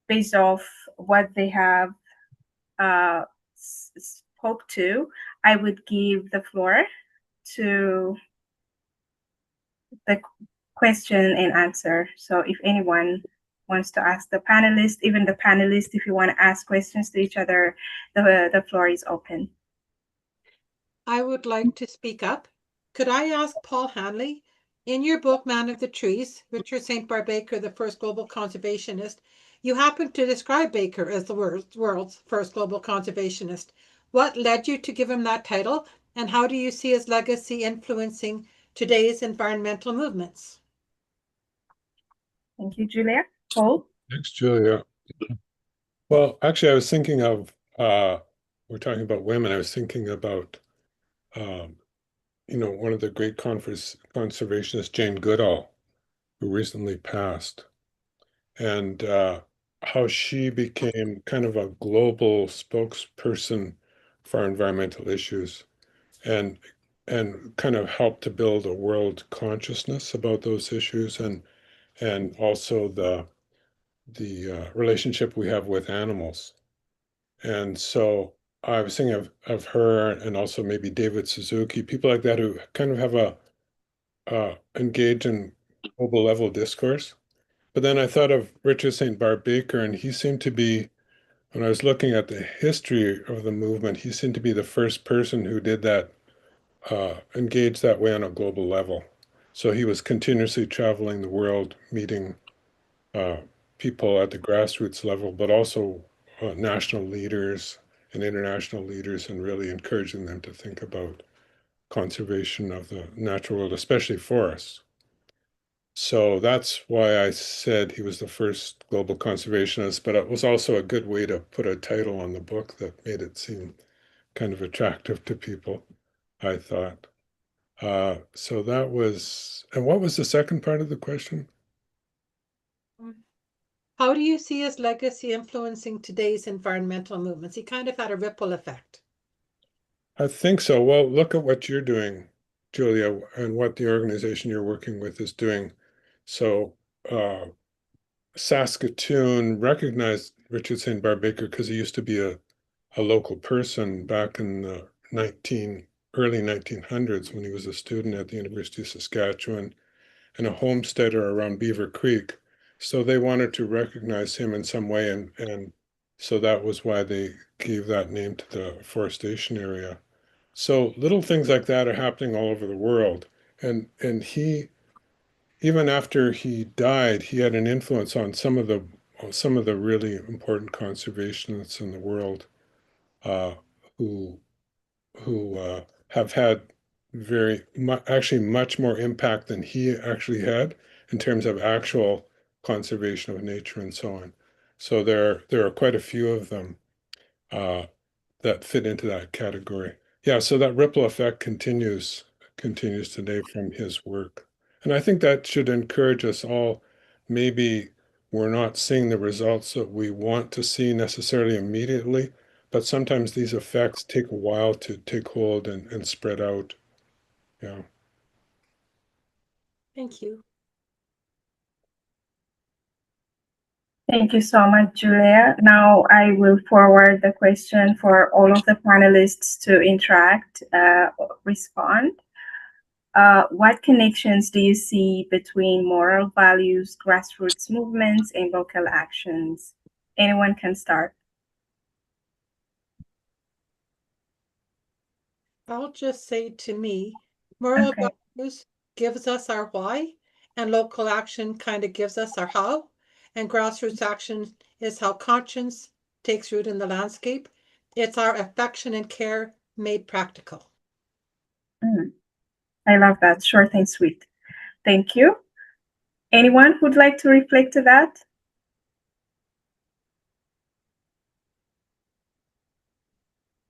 based off what they have spoke to, I would give the floor to the question and answer. So if anyone wants to ask the panelists, even the panelists, if you want to ask questions to each other, the floor is open. I would like to speak up. Could I ask Paul Hanley, in your book, Man of the Trees, Richard St. Barbaker, the first global conservationist, you happen to describe Baker as the world's first global conservationist. What led you to give him that title, and how do you see his legacy influencing today's environmental movements? Thank you, Julia. Paul? Thanks, Julia. Well, actually, I was thinking of, we're talking about women, I was thinking about, one of the great conservationists, Jane Goodall, who recently passed, and how she became kind of a global spokesperson for environmental issues and kind of helped to build a world consciousness about those issues and also the relationship we have with animals. And so I was thinking of her and also maybe David Suzuki, people like that who kind of have engage in global level discourse. But then I thought of Richard St. Barbaker, and he seemed to be, when I was looking at the history of the movement, he seemed to be the first person who did that, engage that way on a global level. So he was continuously traveling the world, meeting people at the grassroots level, but also national leaders and international leaders, and really encouraging them to think about conservation of the natural world, especially forests. So that's why I said he was the first global conservationist, but it was also a good way to put a title on the book that made it seem kind of attractive to people, I thought. So that was, and what was the second part of the question? How do you see his legacy influencing today's environmental movements? He kind of had a ripple effect. I think so. Well, look at what you're doing, Julia, and what the organization you're working with is doing. So Saskatoon recognized Richard St. Barbaker because he used to be a local person back in the early 1900s when he was a student at the University of Saskatchewan and a homesteader around Beaver Creek. So they wanted to recognize him in some way, and so that was why they gave that name to the afforestation area. So little things like that are happening all over the world. And he, even after he died, he had an influence on some of the really important conservationists in the world, who have had actually much more impact than he actually had in terms of actual conservation of nature and so on. So there are quite a few of them. that fit into that category. Yeah, so that ripple effect continues today from his work. And I think that should encourage us all. Maybe we're not seeing the results that we want to see necessarily immediately, but sometimes these effects take a while to take hold and spread out. Yeah. Thank you. Thank you so much, Julia. Now I will forward the question for all of the panelists to interact, respond. What connections do you see between moral values, grassroots movements, and local actions? Anyone can start. I'll just say, to me, moral Okay. values gives us our why, and local action kind of gives us our how, and grassroots action is how conscience takes root in the landscape. It's our affection and care made practical. I love that, short and sweet. Thank you. Anyone who'd like to reflect to that?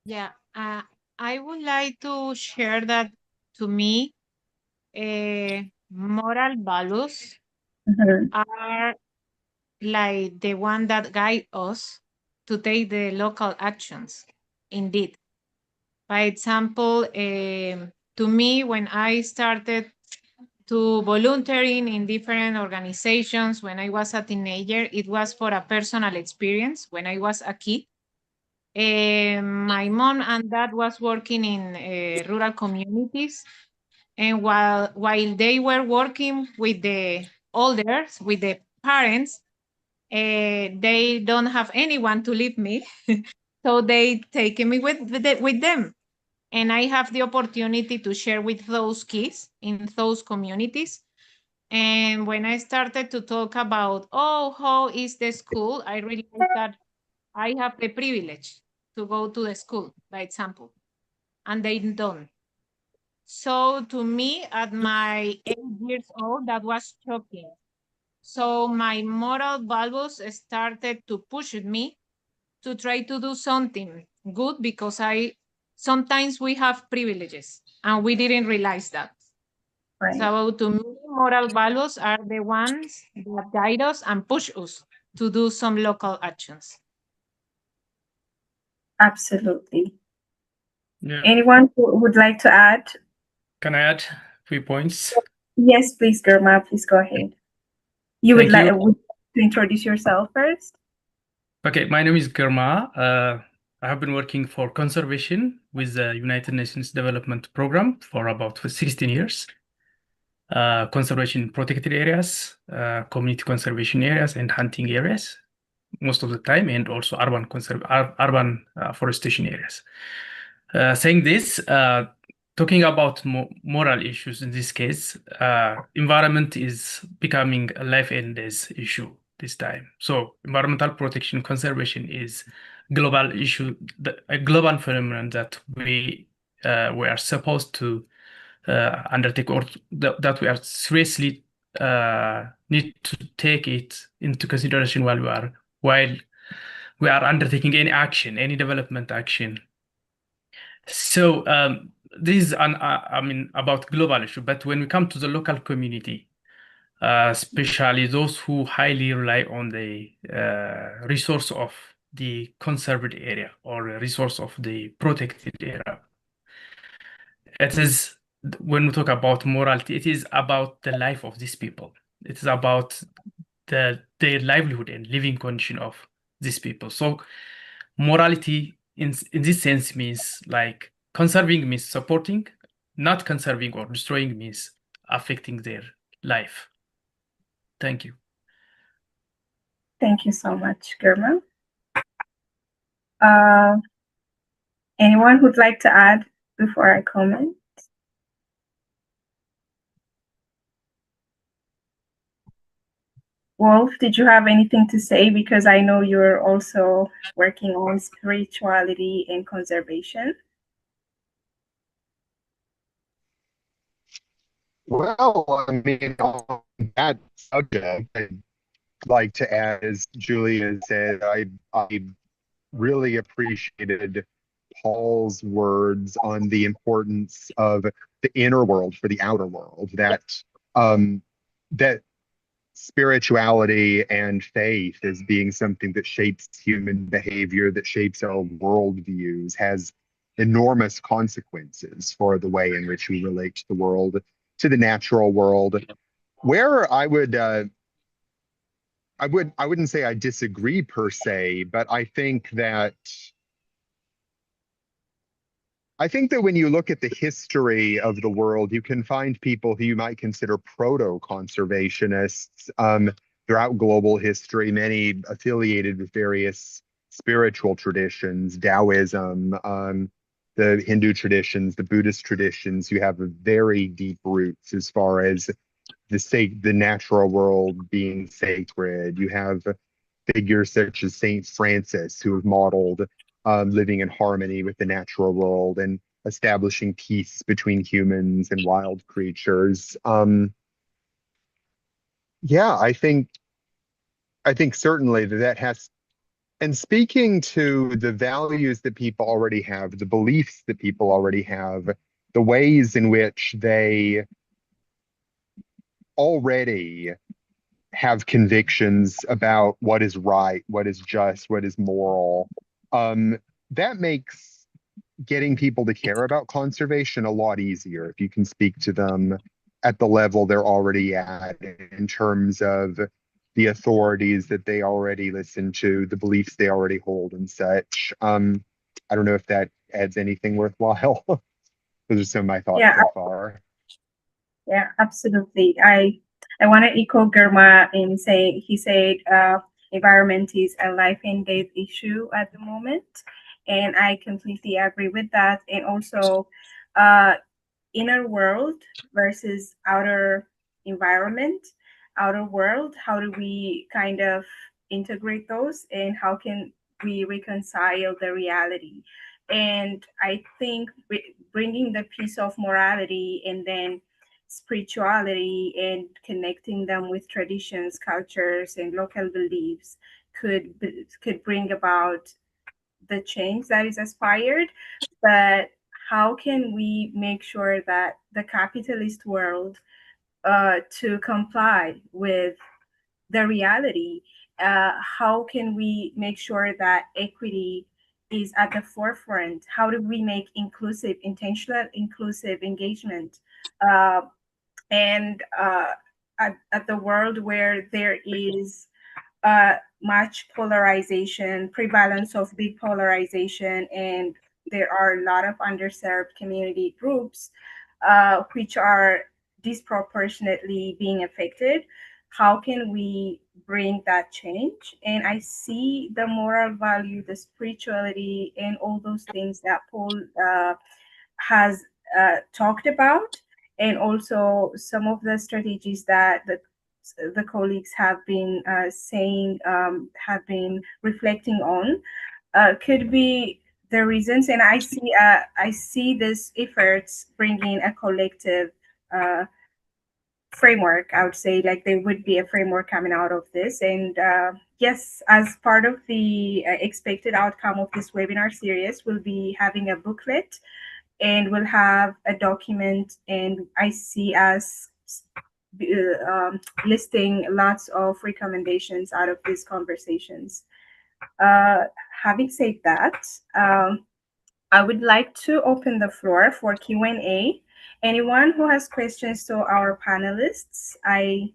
Yeah, I would like to share that, to me, moral values are like the one that guide us to take the local actions. Indeed. By example, to me, when I started to volunteering in different organizations when I was a teenager, it was for a personal experience. When I was a kid, my mom and dad was working in rural communities, and while they were working with the elders, with the parents, they don't have anyone to leave me, so they take me with them, and I have the opportunity to share with those kids in those communities. And when I started to talk about, oh, how is the school, I realized that I have the privilege to go to the school, by example, and they don't. So to me, at my 8 years old, that was shocking. So my moral values started to push me to try to do something good, because sometimes we have privileges and we didn't realize that. Right. So to me, moral values are the ones that guide us and push us to do some local actions. Absolutely. Yeah. Anyone who would like to add? Can I add a few points? Yes, please, Germa, please go ahead. You would Thank like to introduce yourself first? Okay, my name is Germa. I have been working for conservation with the United Nations Development Program for about 16 years. Conservation in protected areas, community conservation areas, and hunting areas most of the time, and also urban afforestation areas. Saying this, talking about moral issues in this case, environment is becoming a life and death issue this time. So environmental protection conservation is global issue, a global phenomenon that we are supposed to undertake, or that we are seriously need to take it into consideration while we are undertaking any action, any development action. So this is about global issue, but when we come to the local community, especially those who highly rely on the resource of the conserved area or resource of the protected area, it is, when we talk about morality, it is about the life of these people. It is about their livelihood and living condition of these people. So morality in this sense means like conserving means supporting, not conserving or destroying means affecting their life. Thank you. Thank you so much, Germa. Anyone who'd like to add before I comment? Wolf, did you have anything to say? Because I know you're also working on spirituality and conservation. Well, I mean, on that subject, I'd like to add, as Julia said, I really appreciated Paul's words on the importance of the inner world for the outer world, that that spirituality and faith as being something that shapes human behavior, that shapes our worldviews, has enormous consequences for the way in which we relate to the world, to the natural world. Where I wouldn't say I disagree per se, but I think that when you look at the history of the world, you can find people who you might consider proto-conservationists throughout global history, many affiliated with various spiritual traditions, Taoism, the Hindu traditions, the Buddhist traditions. You have very deep roots as far as the natural world being sacred. You have figures such as Saint Francis who have modeled living in harmony with the natural world and establishing peace between humans and wild creatures. Yeah, I think certainly that has, and speaking to the values that people already have, the beliefs that people already have, the ways in which they already have convictions about what is right, what is just, what is moral. That makes getting people to care about conservation a lot easier if you can speak to them at the level they're already at in terms of the authorities that they already listen to, the beliefs they already hold and such. I don't know if that adds anything worthwhile. Those are some of my thoughts Yeah, so far. yeah, absolutely. I want to echo Germa in saying he said environment is a life and death issue at the moment, and I completely agree with that. And also, inner world versus outer environment, outer world. How do we kind of integrate those, and how can we reconcile the reality? And I think bringing the piece of morality and then spirituality and connecting them with traditions, cultures, and local beliefs could bring about the change that is aspired. But how can we make sure that the capitalist world to comply with the reality? How can we make sure that equity is at the forefront? How do we make inclusive, intentional, inclusive engagement? Uh, and at the world where there is much polarization, prevalence of big polarization, and there are a lot of underserved community groups which are disproportionately being affected. How can we bring that change? And I see the moral value, the spirituality, and all those things that Paul has talked about, and also some of the strategies that the colleagues have been saying, have been reflecting on, could be the reasons. And I see this efforts bringing a collective framework. I would say like there would be a framework coming out of this. And yes, as part of the expected outcome of this webinar series, we'll be having a booklet and we'll have a document, and I see us listing lots of recommendations out of these conversations. Having said that, I would like to open the floor for Q&A. Anyone who has questions to our panelists, I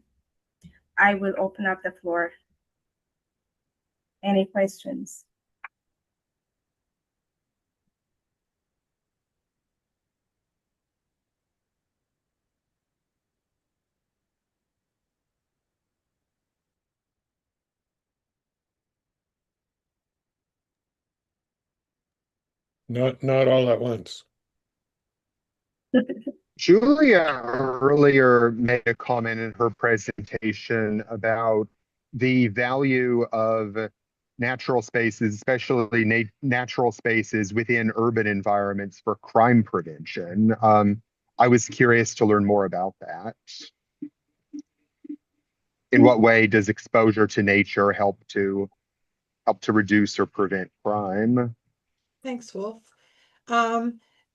will open up the floor. Any questions? Not all at once. Julia earlier made a comment in her presentation about the value of natural spaces, especially natural spaces within urban environments for crime prevention. I was curious to learn more about that. In what way does exposure to nature help to reduce or prevent crime? Thanks, Wolf.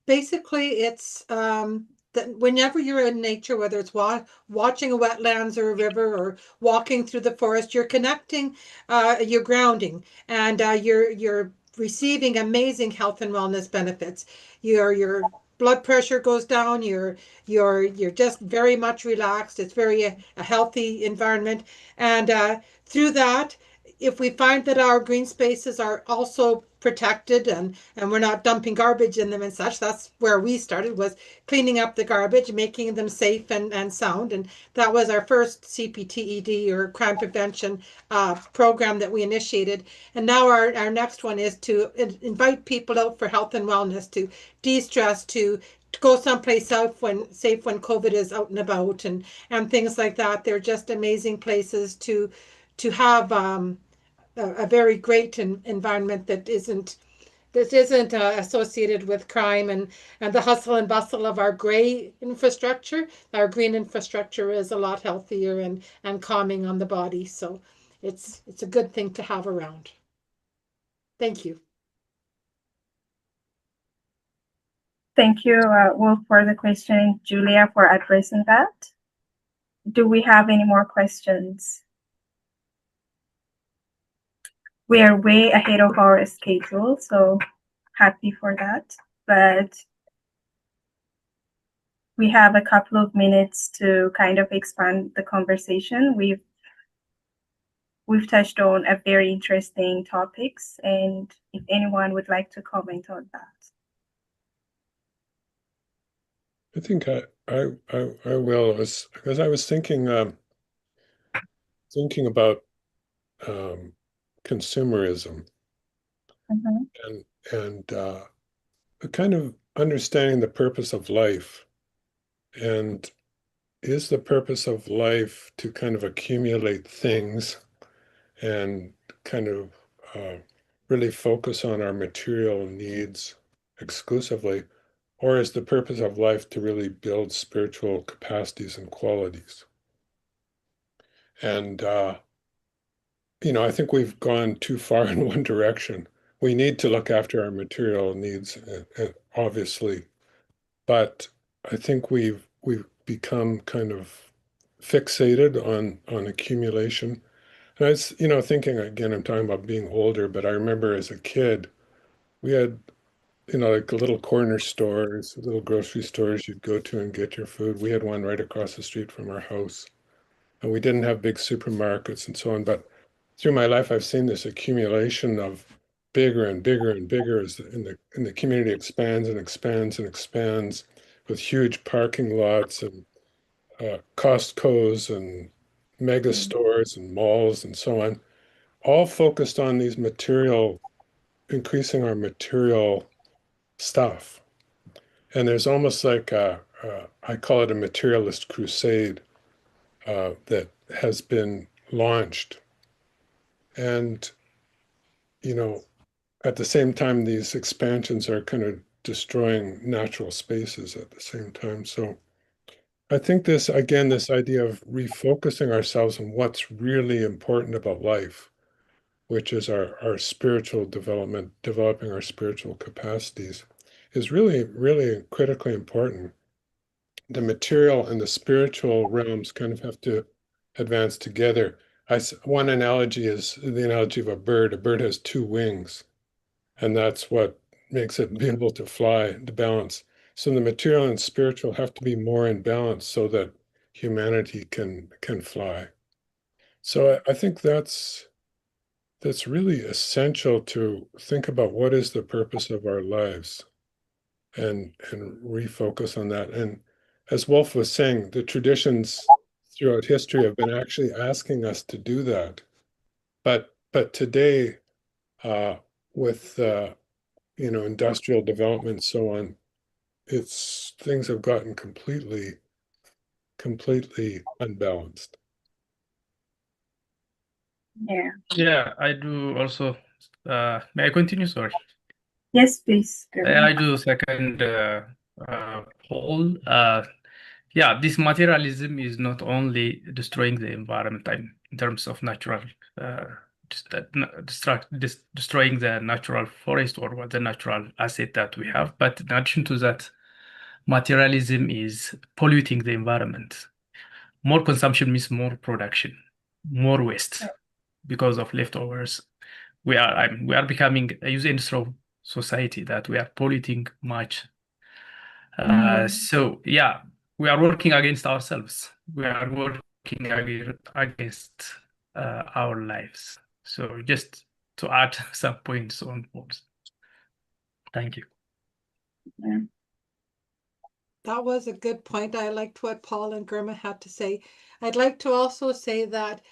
Basically, it's that whenever you're in nature, whether it's watching a wetlands or a river or walking through the forest, you're connecting, you're grounding, and you're receiving amazing health and wellness benefits. Your blood pressure goes down. You're just very much relaxed. It's very a healthy environment, and through that, if we find that our green spaces are also protected and we're not dumping garbage in them and such, that's where we started, was cleaning up the garbage, making them safe and sound. And that was our first CPTED, or crime prevention program, that we initiated. And now our next one is to invite people out for health and wellness, to de-stress, to go someplace safe when COVID is out and about, and things like that. They're just amazing places to have a very great environment that isn't associated with crime and the hustle and bustle of our gray infrastructure. Our green infrastructure is a lot healthier and calming on the body. So it's a good thing to have around. Thank you. Thank you, Wolf, for the question, and Julia for addressing that. Do we have any more questions? We are way ahead of our schedule, so happy for that. But we have a couple of minutes to kind of expand the conversation. We've touched on a very interesting topics, and if anyone would like to comment on that. I think I will, because I was thinking about consumerism, and kind of understanding the purpose of life. And is the purpose of life to kind of accumulate things and kind of really focus on our material needs exclusively? Or is the purpose of life to really build spiritual capacities and qualities? And, I think we've gone too far in one direction. We need to look after our material needs, obviously, but I think we've become kind of fixated on accumulation. And I was, thinking, again, I'm talking about being older, but I remember as a kid, we had like little corner stores, little grocery stores you'd go to and get your food. We had one right across the street from our house, and we didn't have big supermarkets and so on. But through my life, I've seen this accumulation of bigger and bigger and bigger as the community expands and expands and expands, with huge parking lots and Costco's and mega stores and malls and so on, all focused on these increasing our material stuff. And there's almost like I call it a materialist crusade that has been launched. And, at the same time, these expansions are kind of destroying natural spaces at the same time. So I think this idea of refocusing ourselves on what's really important about life, which is our spiritual development, developing our spiritual capacities, is really, really critically important. The material and the spiritual realms kind of have to advance together. One analogy is the analogy of a bird. A bird has two wings, and that's what makes it be able to fly, the balance. So the material and spiritual have to be more in balance so that humanity can fly. So I think that's really essential, to think about what is the purpose of our lives and refocus on that. And as Wolf was saying, the traditions throughout history have been actually asking us to do that. But today, with industrial development and so on, things have gotten completely unbalanced. Yeah, I do also. May I continue? Sorry. Yes, please. I do second poll. Yeah, this materialism is not only destroying the environment in terms of natural destroying the natural forest or the natural asset that we have. But in addition to that, materialism is polluting the environment. More consumption means more production, more waste because of leftovers. We are becoming a user industrial society that we are polluting much. So yeah, we are working against ourselves. We are working against our lives. So just to add some points on board. Thank you. That was a good point. I liked what Paul and Germa had to say. I'd like to also say that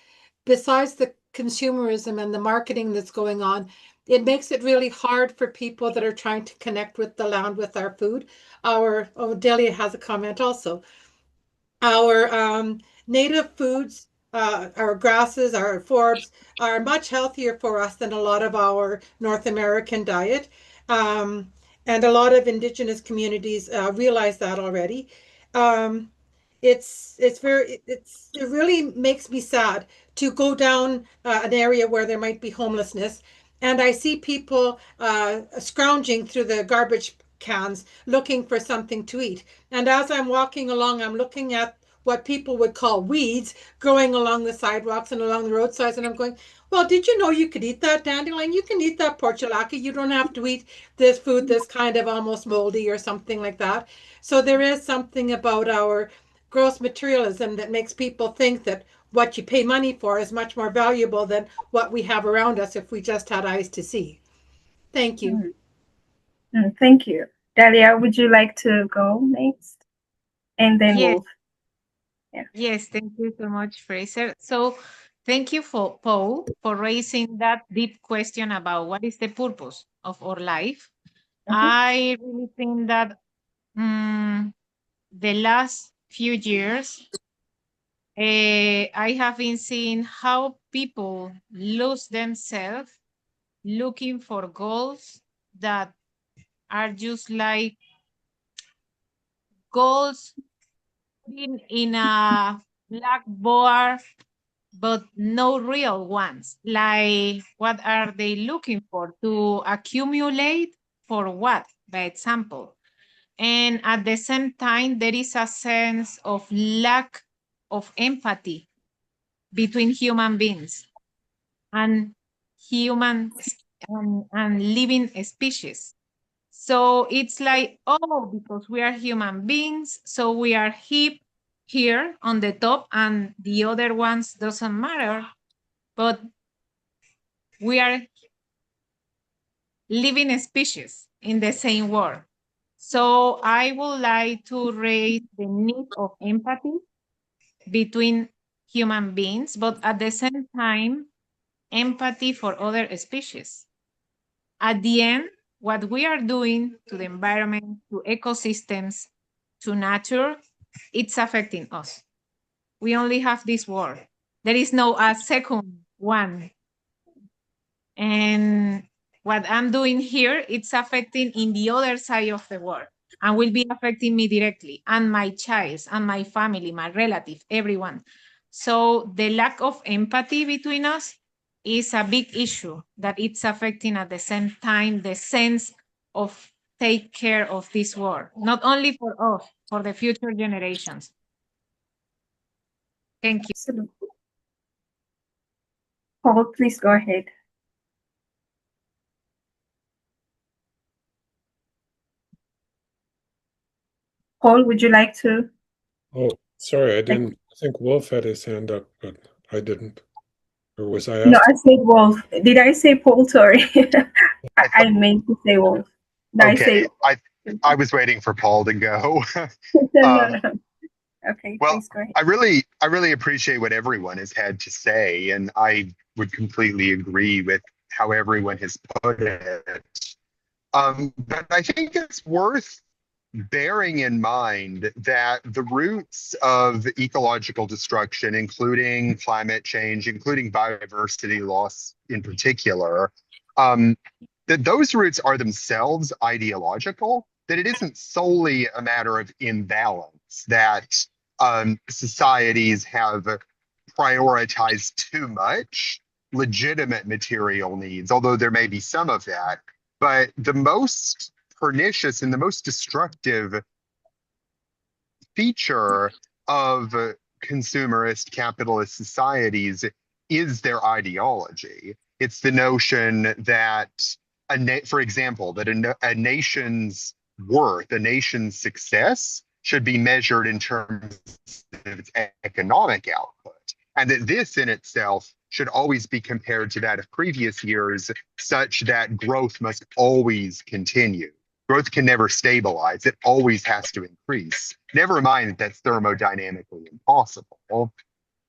besides the consumerism and the marketing that's going on, it makes it really hard for people that are trying to connect with the land with our food. Delia has a comment also. Our native foods, our grasses, our forbs are much healthier for us than a lot of our North American diet. And a lot of Indigenous communities realize that already. It really makes me sad to go down an area where there might be homelessness, and I see people scrounging through the garbage cans looking for something to eat. And as I'm walking along, I'm looking at what people would call weeds growing along the sidewalks and along the roadsides, and I'm going, well, did you know you could eat that dandelion? You can eat that portulaca. You don't have to eat this food that's kind of almost moldy or something like that. So there is something about our gross materialism that makes people think that what you pay money for is much more valuable than what we have around us if we just had eyes to see. Thank you. Thank you. Dalia, would you like to go next? And then Yes. Wolf. Yeah. Yes, thank you so much, Fraser. So thank you for Paul for raising that deep question about what is the purpose of our life. I really think that the last few years, I have been seeing how people lose themselves looking for goals that are just like goals in a blackboard, but no real ones. Like, what are they looking for? To accumulate for what, by example? And at the same time, there is a sense of lack of empathy between human beings and humans and living species. So it's like, oh, because we are human beings, so we are here on the top and the other ones doesn't matter, but we are living species in the same world. So I would like to raise the need of empathy between human beings, but at the same time, empathy for other species. At the end, what we are doing to the environment, to ecosystems, to nature, it's affecting us. We only have this world. There is no a second one. And what I'm doing here, it's affecting in the other side of the world and will be affecting me directly and my child and my family, my relative, everyone. So the lack of empathy between us is a big issue that it's affecting at the same time the sense of take care of this world, not only for us, for the future generations. Thank you. Absolutely. Paul, please go ahead. Paul, would you like to? Oh, sorry, I didn't. I think Wolf had his hand up, but I didn't. Or was I No, asked? I said Wolf. Did I say Paul? Sorry. I meant to say Wolf. Did Okay, I I was waiting for Paul to go. no. Okay, Well, please go ahead. I really appreciate what everyone has had to say, and I would completely agree with how everyone has put it. But I think it's worth bearing in mind that the roots of ecological destruction, including climate change, including biodiversity loss in particular, that those roots are themselves ideological, that it isn't solely a matter of imbalance, that societies have prioritized too much legitimate material needs, although there may be some of that. But the most pernicious and the most destructive feature of consumerist capitalist societies is their ideology. It's the notion that, for example, that a nation's worth, a nation's success should be measured in terms of its economic output. And that this in itself should always be compared to that of previous years, such that growth must always continue. Growth can never stabilize. It always has to increase. Never mind that that's thermodynamically impossible.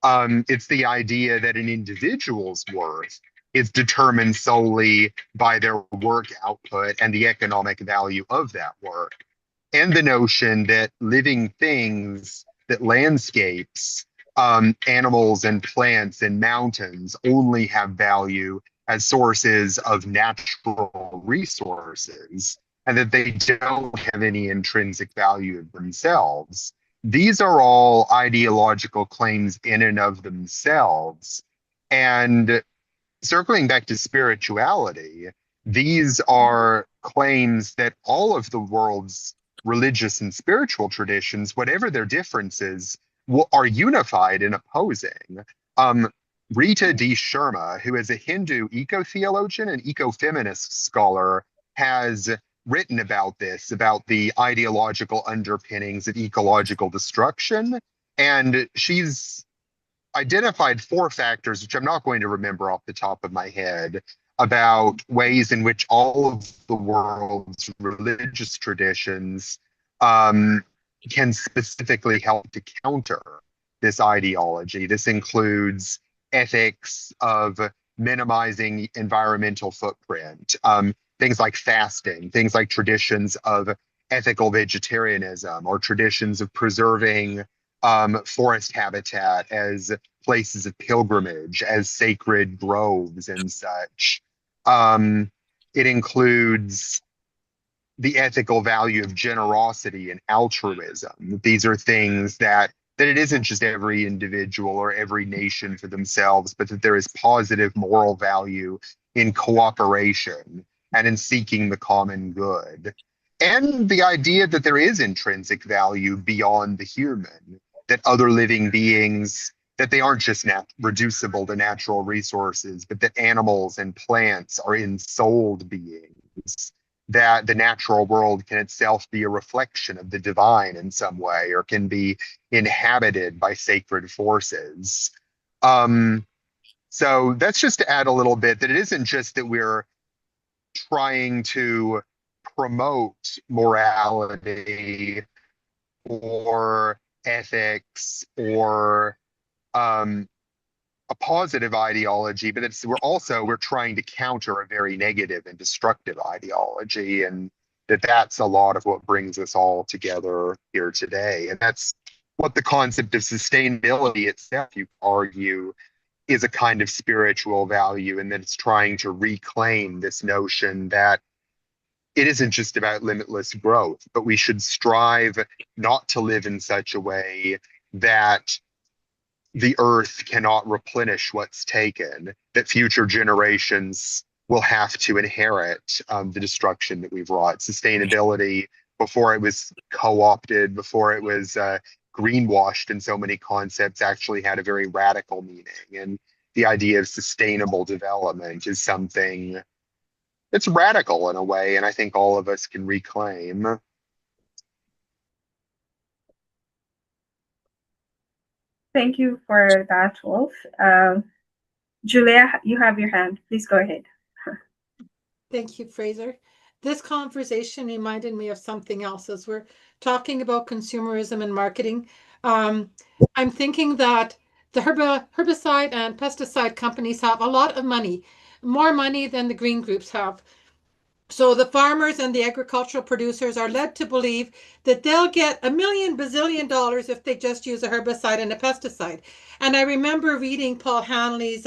It's the idea that an individual's worth is determined solely by their work output and the economic value of that work. And the notion that living things, that landscapes, animals and plants and mountains only have value as sources of natural resources, and that they don't have any intrinsic value of themselves. These are all ideological claims in and of themselves. And circling back to spirituality, these are claims that all of the world's religious and spiritual traditions, whatever their differences, are unified in opposing. Rita D. Sharma, who is a Hindu eco-theologian and eco-feminist scholar, has written about this, about the ideological underpinnings of ecological destruction. And she's identified 4 factors, which I'm not going to remember off the top of my head, about ways in which all of the world's religious traditions can specifically help to counter this ideology. This includes ethics of minimizing environmental footprint, things like fasting, things like traditions of ethical vegetarianism, or traditions of preserving forest habitat as places of pilgrimage, as sacred groves and such. It includes the ethical value of generosity and altruism. These are things that it isn't just every individual or every nation for themselves, but that there is positive moral value in cooperation and in seeking the common good. And the idea that there is intrinsic value beyond the human, that other living beings, that they aren't just reducible to natural resources, but that animals and plants are ensouled beings, that the natural world can itself be a reflection of the divine in some way, or can be inhabited by sacred forces. So that's just to add a little bit, that it isn't just that we're trying to promote morality or ethics or a positive ideology, but we're trying to counter a very negative and destructive ideology, and that's a lot of what brings us all together here today. And that's what the concept of sustainability itself, you argue, is a kind of spiritual value, and that it's trying to reclaim this notion that it isn't just about limitless growth, but we should strive not to live in such a way that the earth cannot replenish what's taken, that future generations will have to inherit the destruction that we've wrought. Sustainability, before it was co-opted, before it was greenwashed in so many concepts, actually had a very radical meaning. And the idea of sustainable development is something that's radical in a way, and I think all of us can reclaim. Thank you for that, Wolf. Julia, you have your hand. Please go ahead. Thank you, Fraser. This conversation reminded me of something else as we're talking about consumerism and marketing. I'm thinking that the herbicide and pesticide companies have a lot of money, more money than the green groups have. So the farmers and the agricultural producers are led to believe that they'll get $1 million bazillion if they just use a herbicide and a pesticide. And I remember reading Paul Hanley's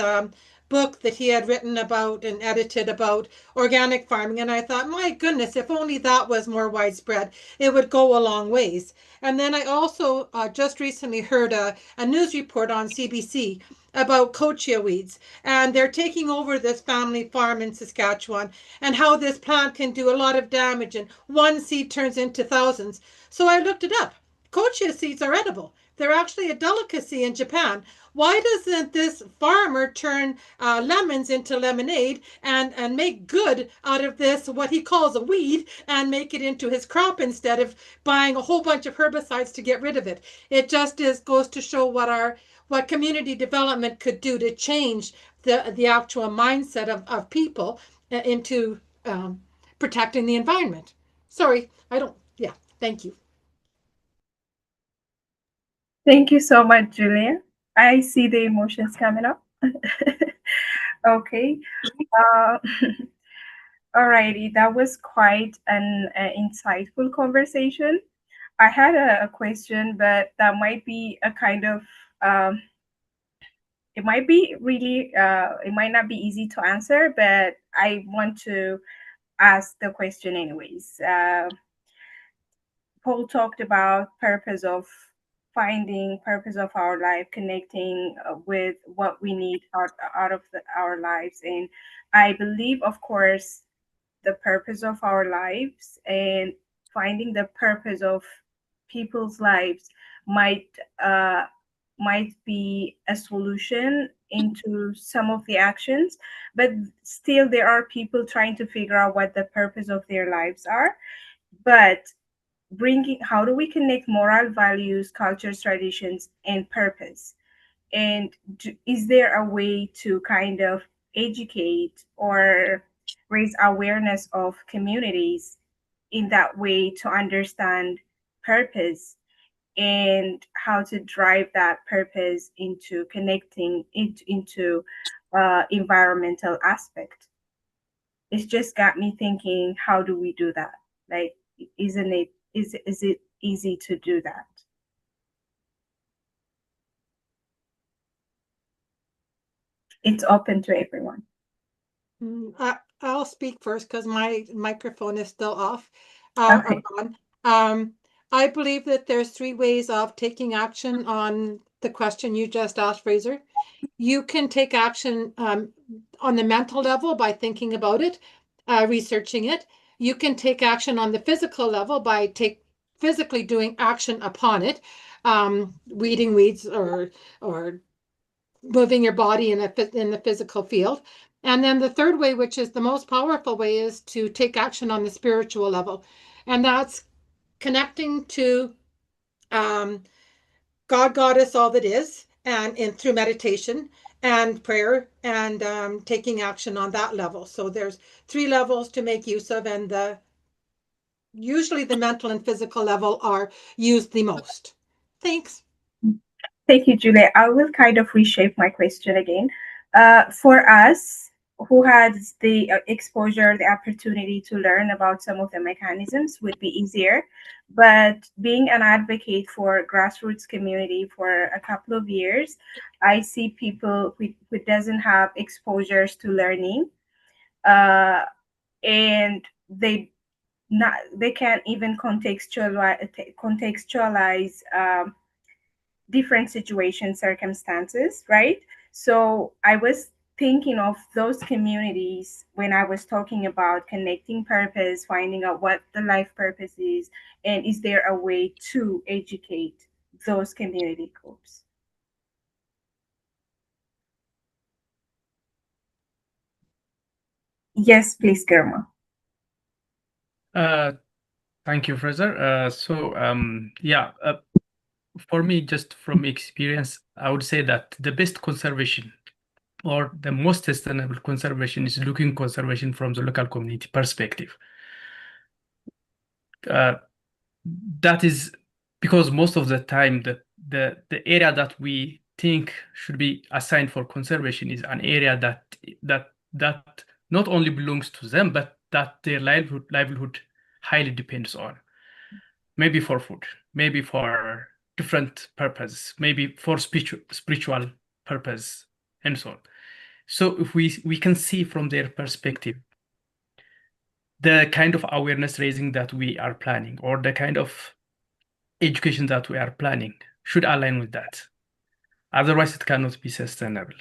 book that he had written about and edited about organic farming. And I thought, my goodness, if only that was more widespread, it would go a long ways. And then I also just recently heard a news report on CBC about kochia weeds, and they're taking over this family farm in Saskatchewan, and how this plant can do a lot of damage, and one seed turns into thousands. So I looked it up. Kochia seeds are edible. They're actually a delicacy in Japan. Why doesn't this farmer turn lemons into lemonade and make good out of this, what he calls a weed, and make it into his crop instead of buying a whole bunch of herbicides to get rid of it? It just goes to show what community development could do to change the actual mindset of people into protecting the environment. Sorry, I don't, yeah, thank you. Thank you so much, Julia. I see the emotions coming up. Okay. Alrighty, that was quite an insightful conversation. I had a question, but that might be a kind of it might be really it might not be easy to answer, but I want to ask the question anyways. Paul talked about finding purpose of our life, connecting with what we need out of our lives. And I believe, of course, the purpose of our lives and finding the purpose of people's lives might be a solution into some of the actions, but still there are people trying to figure out what the purpose of their lives are. But how do we connect moral values, cultures, traditions, and purpose? And is there a way to kind of educate or raise awareness of communities in that way to understand purpose and how to drive that purpose into connecting it into environmental aspect? It's just got me thinking, how do we do that? Like, is it easy to do that? It's open to everyone. I'll speak first because my microphone is still off. Okay. I believe that there's 3 ways of taking action on the question you just asked, Fraser. You can take action on the mental level by thinking about it, researching it. You can take action on the physical level by physically doing action upon it, weeding weeds or moving your body in the physical field. And then the third way, which is the most powerful way, is to take action on the spiritual level. And that's connecting to God, Goddess, all that is, and through meditation and prayer and taking action on that level. So there's 3 levels to make use of, and usually the mental and physical level are used the most. Thanks. Thank you, Julia. I will kind of reshape my question again. For us who had the exposure, the opportunity to learn about some of the mechanisms would be easier. But being an advocate for grassroots community for a couple of years, I see people who doesn't have exposures to learning, and they can't even contextualize different situations, circumstances, right? So I was thinking of those communities when I was talking about connecting purpose, finding out what the life purpose is, and is there a way to educate those community groups? Yes, please, Germa. Thank you, Fraser. For me, just from experience, I would say that the best conservation or the most sustainable conservation is looking conservation from the local community perspective. That is because most of the time the area that we think should be assigned for conservation is an area that not only belongs to them, but that their livelihood highly depends on. Maybe for food, maybe for different purpose, maybe for spiritual purpose, and so on. So if we can see from their perspective the kind of awareness raising that we are planning, or the kind of education that we are planning should align with that. Otherwise, it cannot be sustainable.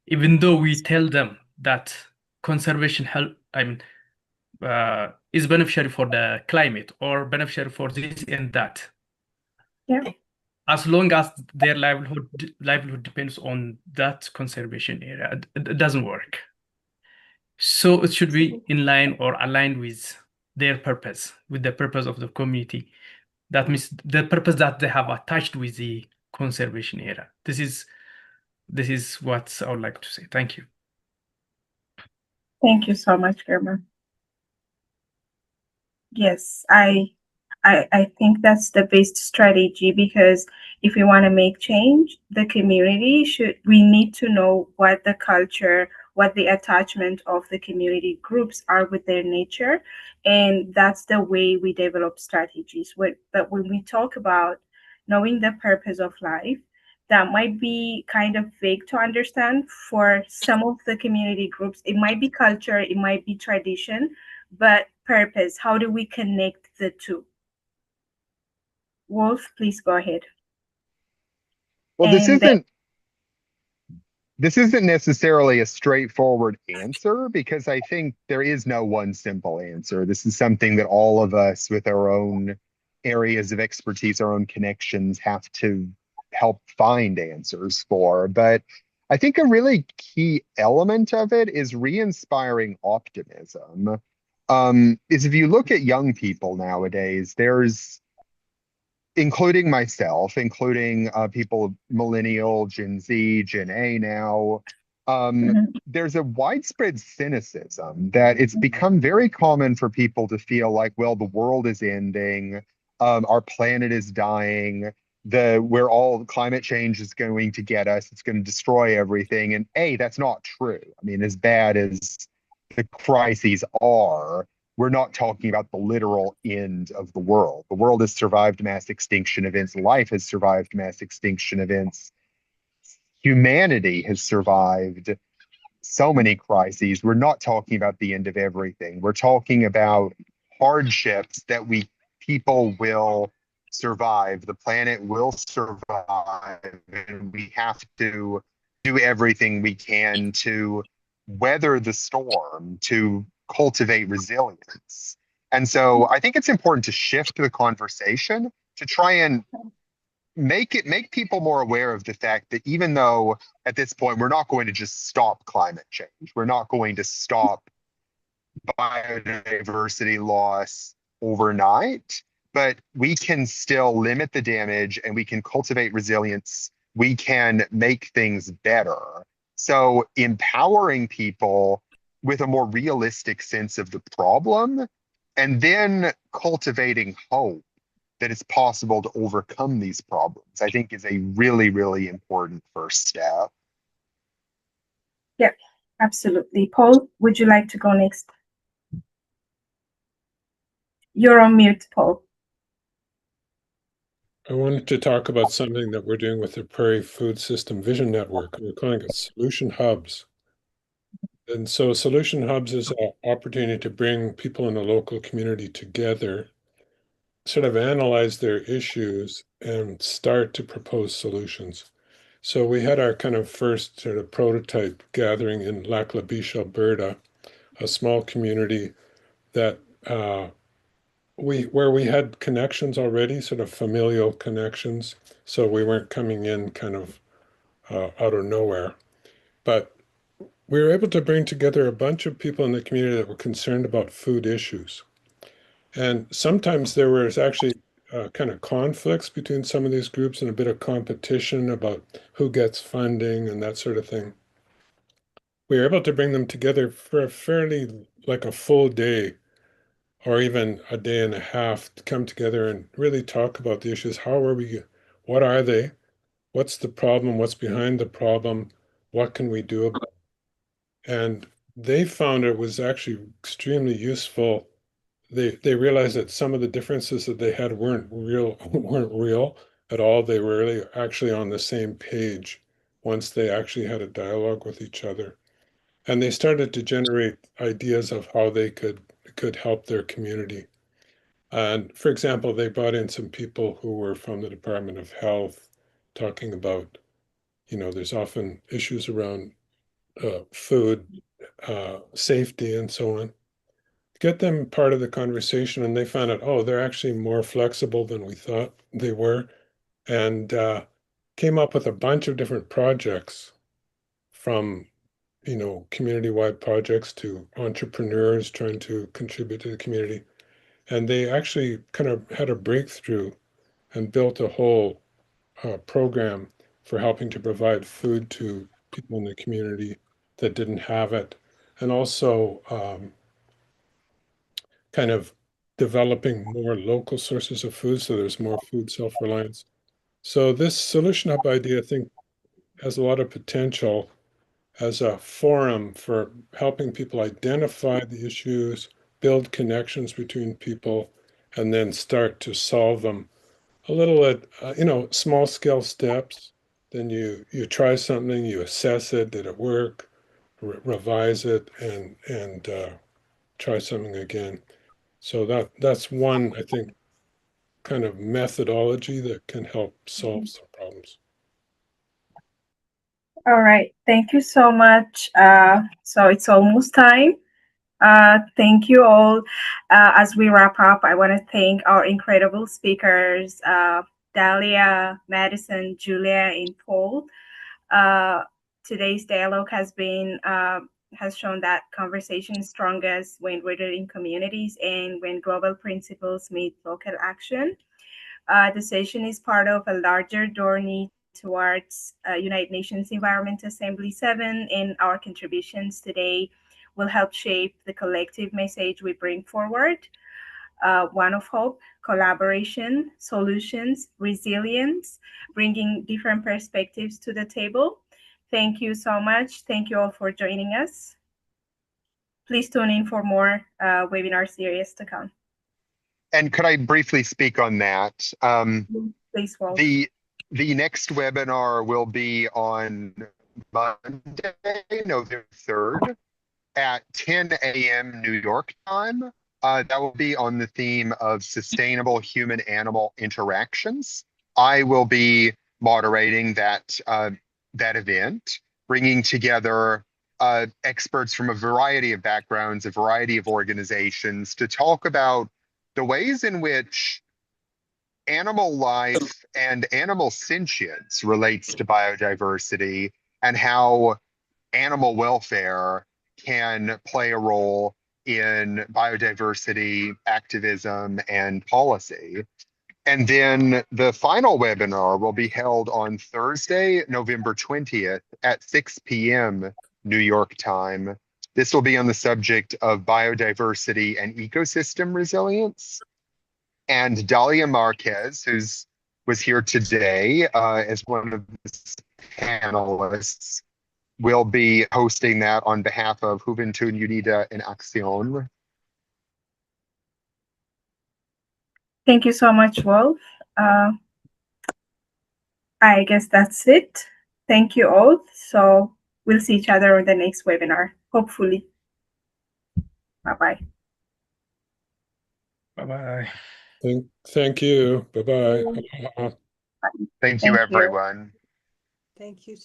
Even though we tell them that conservation is beneficial for the climate or beneficial for this and that. Yeah. As long as their livelihood depends on that conservation area, it doesn't work. So it should be in line or aligned with their purpose, with the purpose of the community. That means the purpose that they have attached with the conservation area. This is what I would like to say. Thank you. Thank you so much, Germa. Yes, I think that's the best strategy, because if we want to make change, the community we need to know what the culture, what the attachment of the community groups are with their nature. And that's the way we develop strategies. But when we talk about knowing the purpose of life, that might be kind of vague to understand for some of the community groups. It might be culture, it might be tradition, but purpose, how do we connect the two? Wolf, please go ahead. Well, this isn't necessarily a straightforward answer, because I think there is no one simple answer. This is something that all of us with our own areas of expertise, our own connections, have to help find answers for. But I think a really key element of it is re-inspiring optimism. Is if you look at young people nowadays, including myself, including people millennial, Gen Z, Gen A now, there's a widespread cynicism that it's become very common for people to feel like, well, the world is ending, our planet is dying, climate change is going to get us, it's going to destroy everything. And that's not true. I mean, as bad as the crises are, we're not talking about the literal end of the world. The world has survived mass extinction events. Life has survived mass extinction events. Humanity has survived so many crises. We're not talking about the end of everything. We're talking about hardships that people will survive. The planet will survive, and we have to do everything we can to weather the storm, to cultivate resilience. And so I think it's important to shift the conversation to try and make people more aware of the fact that even though at this point we're not going to just stop climate change, we're not going to stop biodiversity loss overnight, but we can still limit the damage and we can cultivate resilience. We can make things better. So empowering people with a more realistic sense of the problem, and then cultivating hope that it's possible to overcome these problems, I think is a really, really important first step. Yeah, absolutely. Paul, would you like to go next? You're on mute, Paul. I wanted to talk about something that we're doing with the Prairie Food System Vision Network. We're calling it Solution Hubs. And so Solution Hubs is an opportunity to bring people in the local community together, sort of analyze their issues and start to propose solutions. So we had our kind of first sort of prototype gathering in Lac La Biche, Alberta, a small community that where we had connections already, sort of familial connections. So we weren't coming in kind of out of nowhere. But we were able to bring together a bunch of people in the community that were concerned about food issues. And sometimes there was actually kind of conflicts between some of these groups and a bit of competition about who gets funding and that sort of thing. We were able to bring them together for a fairly, like a full day or even a day and a half to come together and really talk about the issues. What are they? What's the problem? What's behind the problem? What can we do about it? And they found it was actually extremely useful. They realized that some of the differences that they had weren't real at all. They were really actually on the same page once they actually had a dialogue with each other. And they started to generate ideas of how they could help their community. And for example, they brought in some people who were from the Department of Health, talking about, there's often issues around food safety and so on. Get them part of the conversation, and they found out, oh, they're actually more flexible than we thought they were, and came up with a bunch of different projects, from community-wide projects to entrepreneurs trying to contribute to the community. And they actually kind of had a breakthrough and built a whole program for helping to provide food to people in the community that didn't have it, and also kind of developing more local sources of food, so there's more food self-reliance. So this Solution Hub idea, I think, has a lot of potential as a forum for helping people identify the issues, build connections between people, and then start to solve them a little at small scale steps. Then you try something, you assess it, did it work, revise it, and try something again. So that's one, I think, kind of methodology that can help solve some problems. All right, thank you so much. So it's almost time. Thank you all. As we wrap up, I want to thank our incredible speakers, Dalia, Madison, Julia, and Paul. Today's dialogue has shown that conversation is strongest when rooted in communities and when global principles meet local action. The session is part of a larger journey towards United Nations Environment Assembly 7, and our contributions today will help shape the collective message we bring forward, one of hope, collaboration, solutions, resilience, bringing different perspectives to the table. Thank you so much. Thank you all for joining us. Please tune in for more webinar series to come. And could I briefly speak on that? Please, Wolf. The next webinar will be on Monday, November 3rd at 10 a.m. New York time. That will be on the theme of sustainable human-animal interactions. I will be moderating that event, bringing together experts from a variety of backgrounds, a variety of organizations, to talk about the ways in which animal life and animal sentience relates to biodiversity, and how animal welfare can play a role in biodiversity activism and policy. And then the final webinar will be held on Thursday, November 20th at 6 p.m. New York time. This will be on the subject of biodiversity and ecosystem resilience. And Dalia Marquez, who was here today as one of the panelists, will be hosting that on behalf of Juventud Unida en Acción. Thank you so much, Wolf. I guess that's it. Thank you all. So we'll see each other on the next webinar, hopefully. Bye-bye. Bye-bye. Thank you. Bye-bye. Thank you, everyone. Thank you.